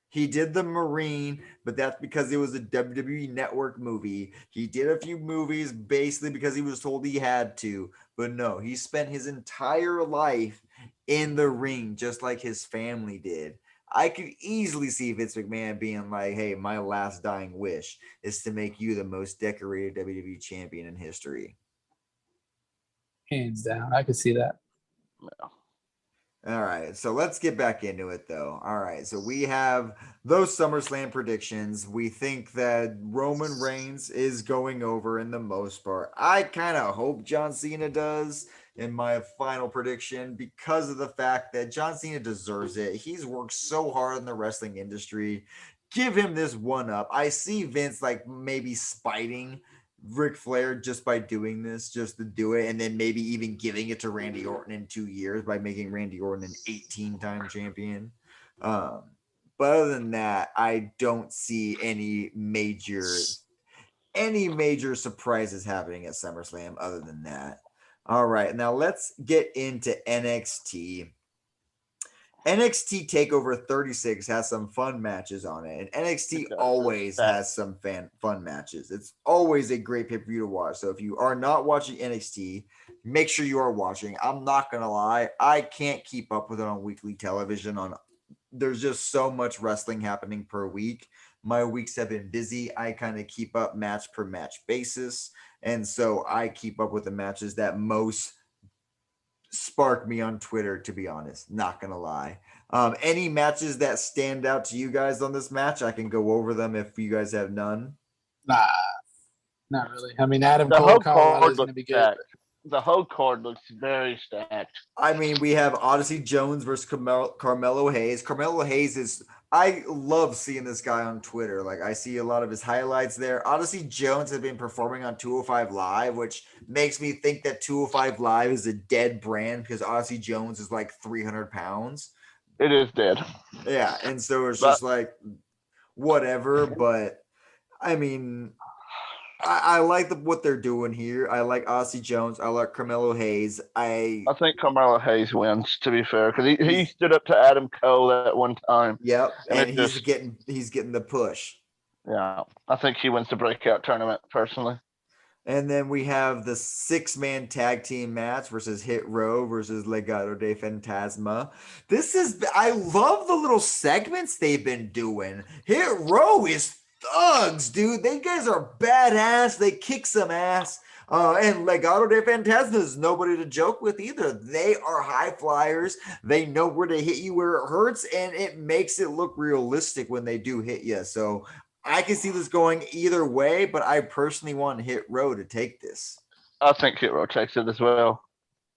He did the Marine, but that's because it was a WWE Network movie. He did a few movies basically because he was told he had to. But no, he spent his entire life in the ring just like his family did. I could easily see Vince McMahon being like, hey, my last dying wish is to make you the most decorated WWE champion in history. Hands down. I could see that. No. All right. So let's get back into it, though. All right. So we have those SummerSlam predictions. We think that Roman Reigns is going over in the most part. I kind of hope John Cena does in my final prediction because of the fact that John Cena deserves it. He's worked so hard in the wrestling industry. Give him this one up. I see Vince maybe spiting Ric Flair just by doing this, just to do it, and then maybe even giving it to Randy Orton in 2 years by making Randy Orton an 18-time champion. But other than that, I don't see any major surprises happening at SummerSlam other than that. All right, now let's get into NXT. NXT TakeOver 36 has some fun matches on it, and NXT always has some fun matches. It's always a great pay-per-view to watch. So if you are not watching NXT, make sure you are watching. I'm not going to lie. I can't keep up with it on weekly television. There's just so much wrestling happening per week. My weeks have been busy. I kind of keep up match per match basis. And so I keep up with the matches that most spark me on Twitter, to be honest, not gonna lie. Any matches that stand out to you guys on this match? I can go over them if you guys have none. Nah, not really. I mean, Adam Cole, Colorado is gonna be good. the whole card looks very stacked. I mean, we have Odyssey Jones versus Carmelo Hayes. Carmelo Hayes is, I love seeing this guy on Twitter. Like, I see a lot of his highlights there. Odyssey Jones has been performing on 205 Live, which makes me think that 205 Live is a dead brand because Odyssey Jones is like 300 pounds. It is dead. Yeah, and so it's just like, whatever, but I mean, I like what they're doing here. I like Odyssey Jones. I like Carmelo Hayes. I think Carmelo Hayes wins, to be fair, because he stood up to Adam Cole at one time. Yep, and he's getting the push. Yeah, I think he wins the breakout tournament personally. And then we have the 6-man tag team match versus Hit Row versus Legado de Fantasma. I love the little segments they've been doing. Hit Row is thugs, dude. They guys are badass. They kick some ass. And Legado de Fantasma is nobody to joke with either. They are high flyers. They know where to hit you where it hurts, and it makes it look realistic when they do hit you. So I can see this going either way, but I personally want Hit Row to take this. I think Hit Row takes it as well.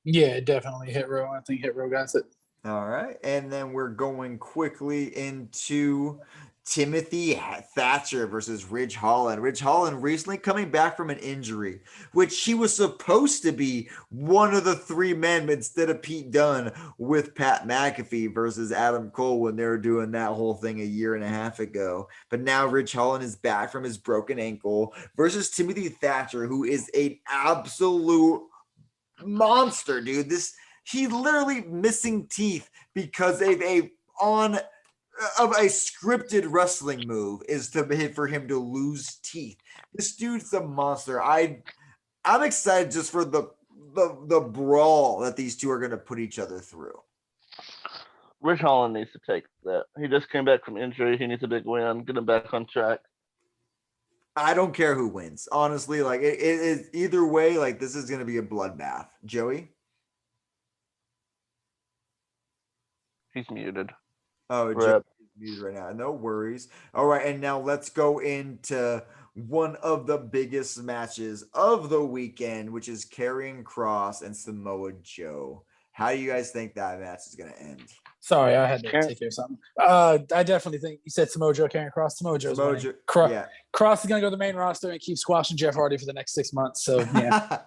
Yeah, definitely Hit Row. I think Hit Row got it. All right. And then we're going quickly into Timothy Thatcher versus Ridge Holland. Ridge Holland recently coming back from an injury, which he was supposed to be one of the 3 men instead of Pete Dunne with Pat McAfee versus Adam Cole when they were doing that whole thing a year and a half ago. But now Ridge Holland is back from his broken ankle versus Timothy Thatcher, who is an absolute monster, dude. He's literally missing teeth because of a scripted wrestling move is for him to lose teeth. This dude's a monster. I'm excited just for the brawl that these two are going to put each other through. Ridge Holland needs to take that. He just came back from injury. He needs a big win. Get him back on track. I don't care who wins. Honestly, like it is either way, like this is going to be a bloodbath. Joey? He's muted. Oh, Joey's muted right now. No worries. All right, and now let's go into one of the biggest matches of the weekend, which is Karrion Kross and Samoa Joe. How do you guys think that match is going to end? Sorry, I had to take care of something. I definitely think you said Samoa Joe, Karrion Kross. Samoa Joe's winning. Kross is going to go to the main roster and keep squashing Jeff Hardy for the next 6 months. So, yeah.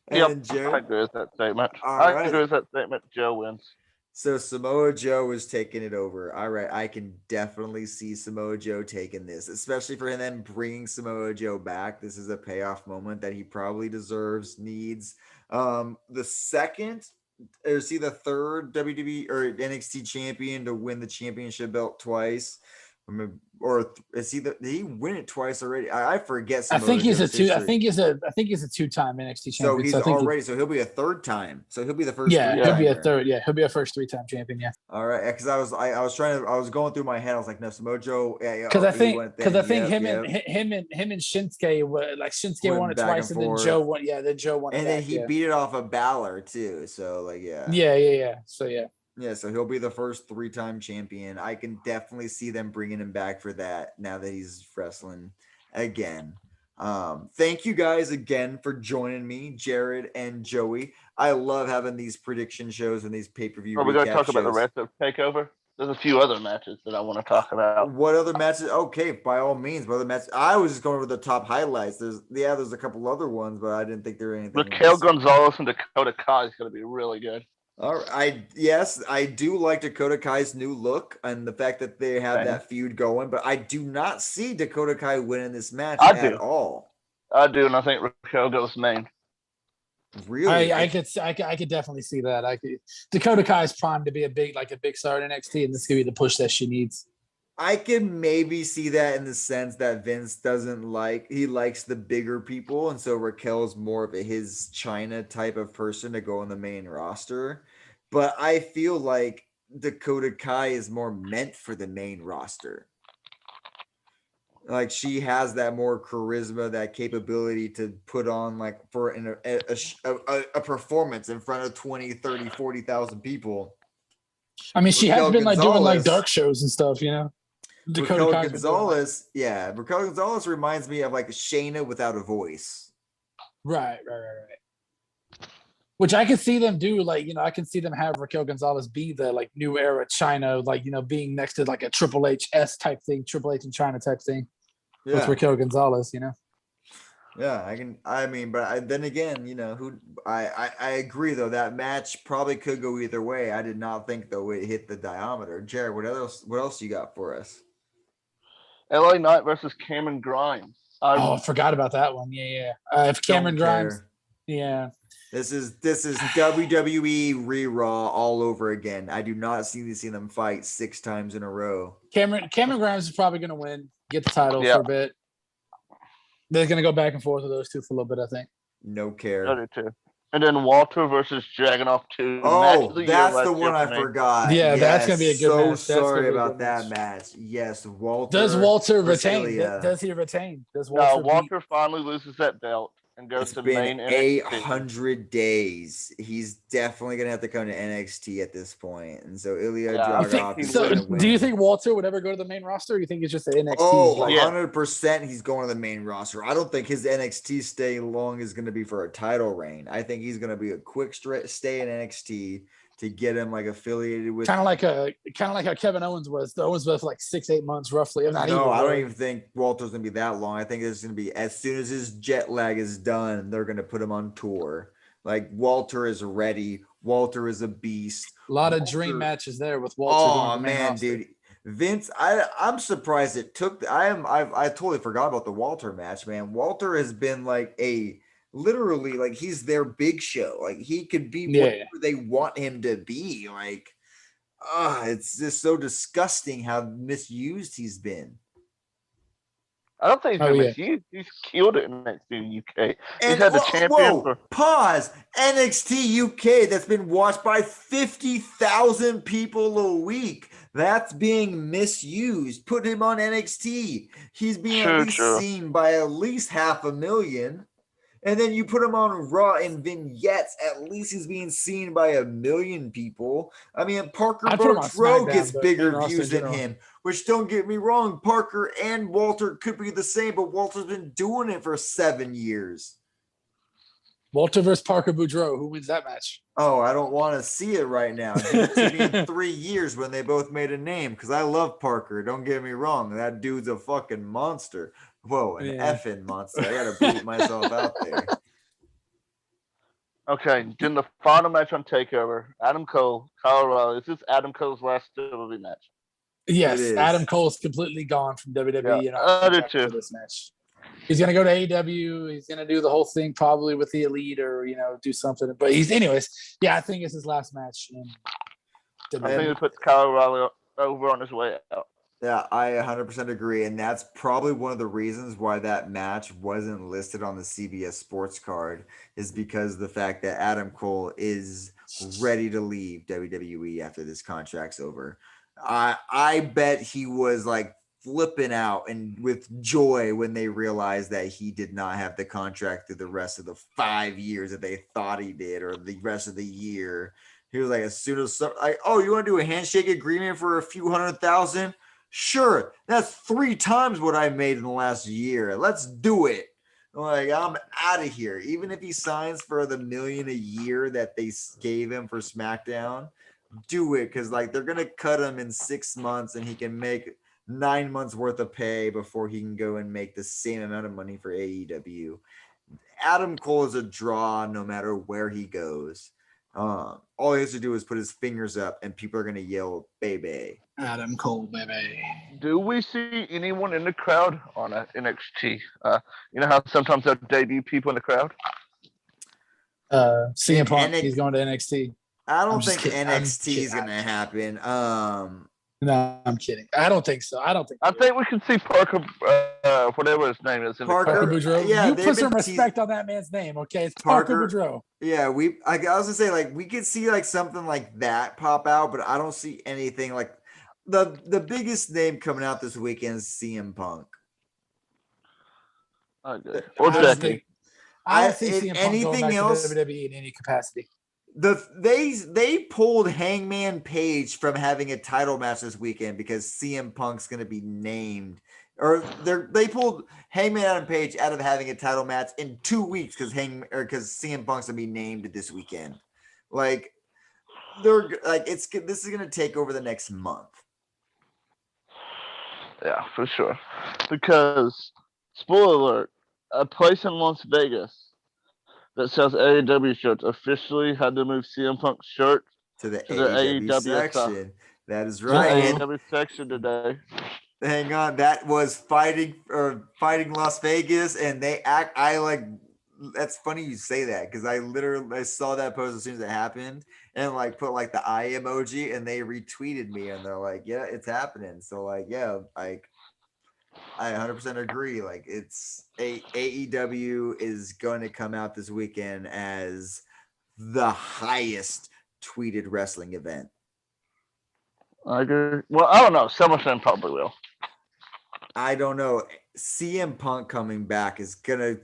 And Jared? I agree with that statement. I agree with that statement. Joe wins. So Samoa Joe is taking it over. All right, I can definitely see Samoa Joe taking this, especially for him then bringing Samoa Joe back. This is a payoff moment that he probably deserves, needs. The third WWE or NXT champion to win the championship belt twice. Or is did he win it twice already? I forget. I think he's a 2-time NXT champion. So he'll be a 3rd time. So he'll be the first. Yeah, he'll be a third. Yeah, he'll be a first 3-time champion. Yeah. All right, because I was going through my head. I was like, no, Samoa Joe. Because I think him and Shinsuke won it twice, and then Joe won. Yeah, then Joe won. And then he beat it off of Balor too. So like, yeah. Yeah. So yeah. Yeah, so he'll be the first 3-time champion. I can definitely see them bringing him back for that now that he's wrestling again. Thank you guys again for joining me, Jared and Joey. I love having these prediction shows and these pay-per-view. Are we going to talk about the rest of TakeOver? There's a few other matches that I want to talk about. What other matches? Okay, by all means. What other matches? I was just going over the top highlights. There's a couple other ones, but I didn't think there were anything. Raquel Gonzalez and Dakota Kai is going to be really good. All right. I do like Dakota Kai's new look and the fact that they have that feud going, but I do not see Dakota Kai winning this match at all. I do, and I think Raquel goes main. Really? I could definitely see that. Dakota Kai is primed to be a big star in NXT, and this could be the push that she needs. I can maybe see that in the sense that Vince he likes the bigger people, and so Raquel's more of his China type of person to go on the main roster. But I feel like Dakota Kai is more meant for the main roster. Like she has that more charisma, that capability to put on like for a performance in front of 20, 30, 40,000 people. I mean, she has been like doing like dark shows and stuff, you know. Raquel Gonzalez, Raquel Gonzalez reminds me of like Shayna without a voice. Right. Which I can see them do, like, I can see them have Raquel Gonzalez be the like new era China, like, being next to like a Triple H S type thing, Triple H and China type thing with Raquel Gonzalez, Yeah, then again, I agree though. That match probably could go either way. I did not think though it hit the diameter. Jared, what else you got for us? LA Knight versus Cameron Grimes. I forgot about that one. Yeah. If Cameron Grimes, yeah. This is WWE Raw all over again. I do not see them fight 6 times in a row. Cameron Grimes is probably going to win, get the title for a bit. They're going to go back and forth with those two for a little bit, I think. No care. I do too. And then Walter versus Dragunov 2. Oh, that's the one I forgot. Yeah, that's going to be a good match. Sorry about that match. Yes, Walter. Does Walter retain? Does he retain? Walter finally loses that belt and goes to main NXT. 800 days. He's definitely going to have to come to NXT at this point. And so Ilya Dragunov is going to win. Do you think Walter would ever go to the main roster, or do you think it's just the NXT? Oh, 100% he's going to the main roster. I don't think his NXT stay long is going to be for a title reign. I think he's going to be a quick stay in NXT to get him like affiliated with kind of like how Kevin Owens was. The Owens was like 6-8 months roughly. I don't even think Walter's gonna be that long. I think it's gonna be as soon as his jet lag is done, they're gonna put him on tour. Like Walter is ready. Walter is a beast. A lot of dream matches there with Walter. Oh man, dude. Vince, I'm surprised it took. I totally forgot about the Walter match, man. Walter has been like literally like he's their Big Show. Like he could be whatever they want him to be. Like, it's just so disgusting how misused he's been. I don't think he's been misused. He's killed it in NXT UK. He's had the champion pause. NXT UK that's been watched by 50,000 people a week. That's being misused. Put him on NXT. He's being at least seen by at least 500,000. And then you put him on Raw in vignettes. At least he's being seen by 1 million people. I mean, Parker Boudreaux gets bigger views than him. Which, don't get me wrong, Parker and Walter could be the same, but Walter's been doing it for 7 years. Walter versus Parker Boudreaux. Who wins that match? Oh, I don't want to see it right now. Give it to me in 3 years when they both made a name, because I love Parker. Don't get me wrong. That dude's a fucking monster. Whoa, an effing monster. I got to beat myself out there. Okay, then the final match on TakeOver. Adam Cole, Colorado. Is this Adam Cole's last WWE match? Yes, Adam Cole's completely gone from WWE. Yeah, I did too. This match. He's going to go to AEW. He's going to do the whole thing probably with the Elite or, do something. But I think it's his last match. I think he put Colorado over on his way out. Yeah, I 100% agree. And that's probably one of the reasons why that match wasn't listed on the CBS Sports card is because of the fact that Adam Cole is ready to leave WWE after this contract's over. I bet he was like flipping out and with joy when they realized that he did not have the contract through the rest of the 5 years that they thought he did or the rest of the year. He was like, as soon as you want to do a handshake agreement for a few $100,000? Sure, that's 3 times what I made in the last year. Let's do it. Like, I'm out of here. Even if he signs for the $1 million a year that they gave him for SmackDown, do it, because like they're gonna cut him in 6 months and he can make 9 months worth of pay before he can go and make the same amount of money for AEW. Adam Cole is a draw no matter where he goes. All he has to do is put his fingers up and people are going to yell, baby. Adam Cole, baby. Do we see anyone in the crowd on NXT? You know how sometimes they'll debut people in the crowd? CM Punk, he's going to NXT. I don't think NXT is going to happen. No, I'm kidding. I don't think so. I think we can see Parker, whatever his name is. Parker Boudreaux. Yeah, you put some respect on that man's name, okay? It's Parker Boudreaux. Yeah, I was gonna say like we could see like something like that pop out, but I don't see anything like the biggest name coming out this weekend is CM Punk. Okay. Or Becky. I don't see CM Punk anything going back else to WWE in any capacity. They pulled Hangman Page from having a title match this weekend because CM Punk's going to be named or they pulled Hangman Adam Page out of having a title match in 2 weeks because CM Punk's gonna be named this weekend. Like they're like this is gonna take over the next month. Yeah, for sure. Because, spoiler alert, a place in Las Vegas that sells AEW shirts officially had to move CM Punk's shirt To the to the AEW AEW section. That is to the right. And AEW section today. hang on, that was fighting Las Vegas, and that's funny you say that because I saw that post as soon as it happened and like put like the eye emoji and they retweeted me and they're like, yeah, it's happening. So like, yeah, like I 100% agree. Like AEW is going to come out this weekend as the highest tweeted wrestling event. I agree. Well, I don't know. Summerslam probably will. I don't know. CM Punk coming back is gonna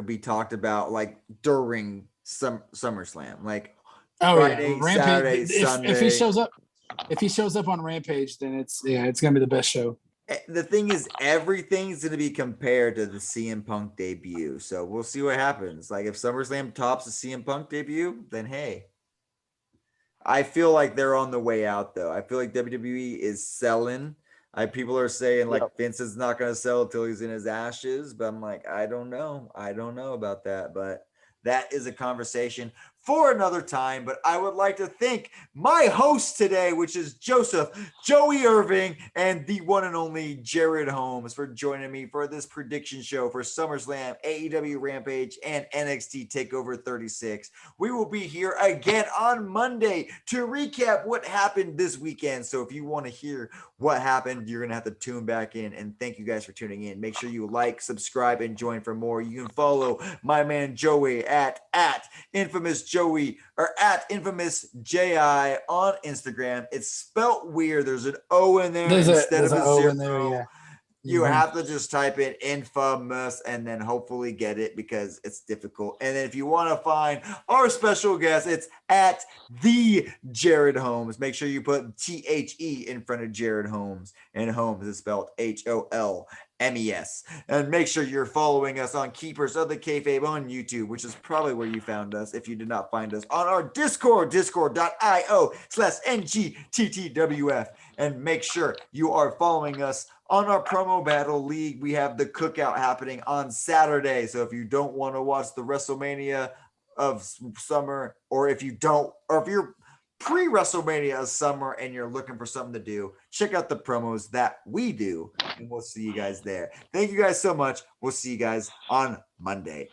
be talked about like during SummerSlam, like Friday, Rampage. Saturday, Sunday. If he shows up on Rampage, then it's gonna be the best show. The thing is, everything's gonna be compared to the CM Punk debut, so we'll see what happens. Like if SummerSlam tops the CM Punk debut, then hey. I feel like they're on the way out though. I feel like WWE is selling. People are saying like Vince is not going to sell until he's in his ashes, but I'm like, I don't know. I don't know about that, but that is a conversation for another time. But I would like to thank my host today, which is Joseph, Joey Irving, and the one and only Jared Holmes for joining me for this prediction show for SummerSlam, AEW Rampage, and NXT TakeOver 36. We will be here again on Monday to recap what happened this weekend. So if you want to hear what happened, you're going to have to tune back in. And thank you guys for tuning in. Make sure you like, subscribe, and join for more. You can follow my man Joey at Infamous Joey or at Infamous JI on Instagram. It's spelt weird. There's an O in there instead of a O zero. in there, yeah. You have to just type in Infamous and then hopefully get it because it's difficult. And then if you want to find our special guest, it's at the Jared Holmes. Make sure you put THE in front of Jared Holmes, and Holmes is spelled HOLMES. And make sure you're following us on Keepers of the Kayfabe on YouTube, which is probably where you found us if you did not find us on our Discord, discord.io/NGTTWF. And make sure you are following us on our promo battle league. We have the cookout happening on Saturday. So if you don't want to watch the WrestleMania of summer, or if you're pre-WrestleMania of summer and you're looking for something to do, check out the promos that we do, and we'll see you guys there. Thank you guys so much. We'll see you guys on Monday.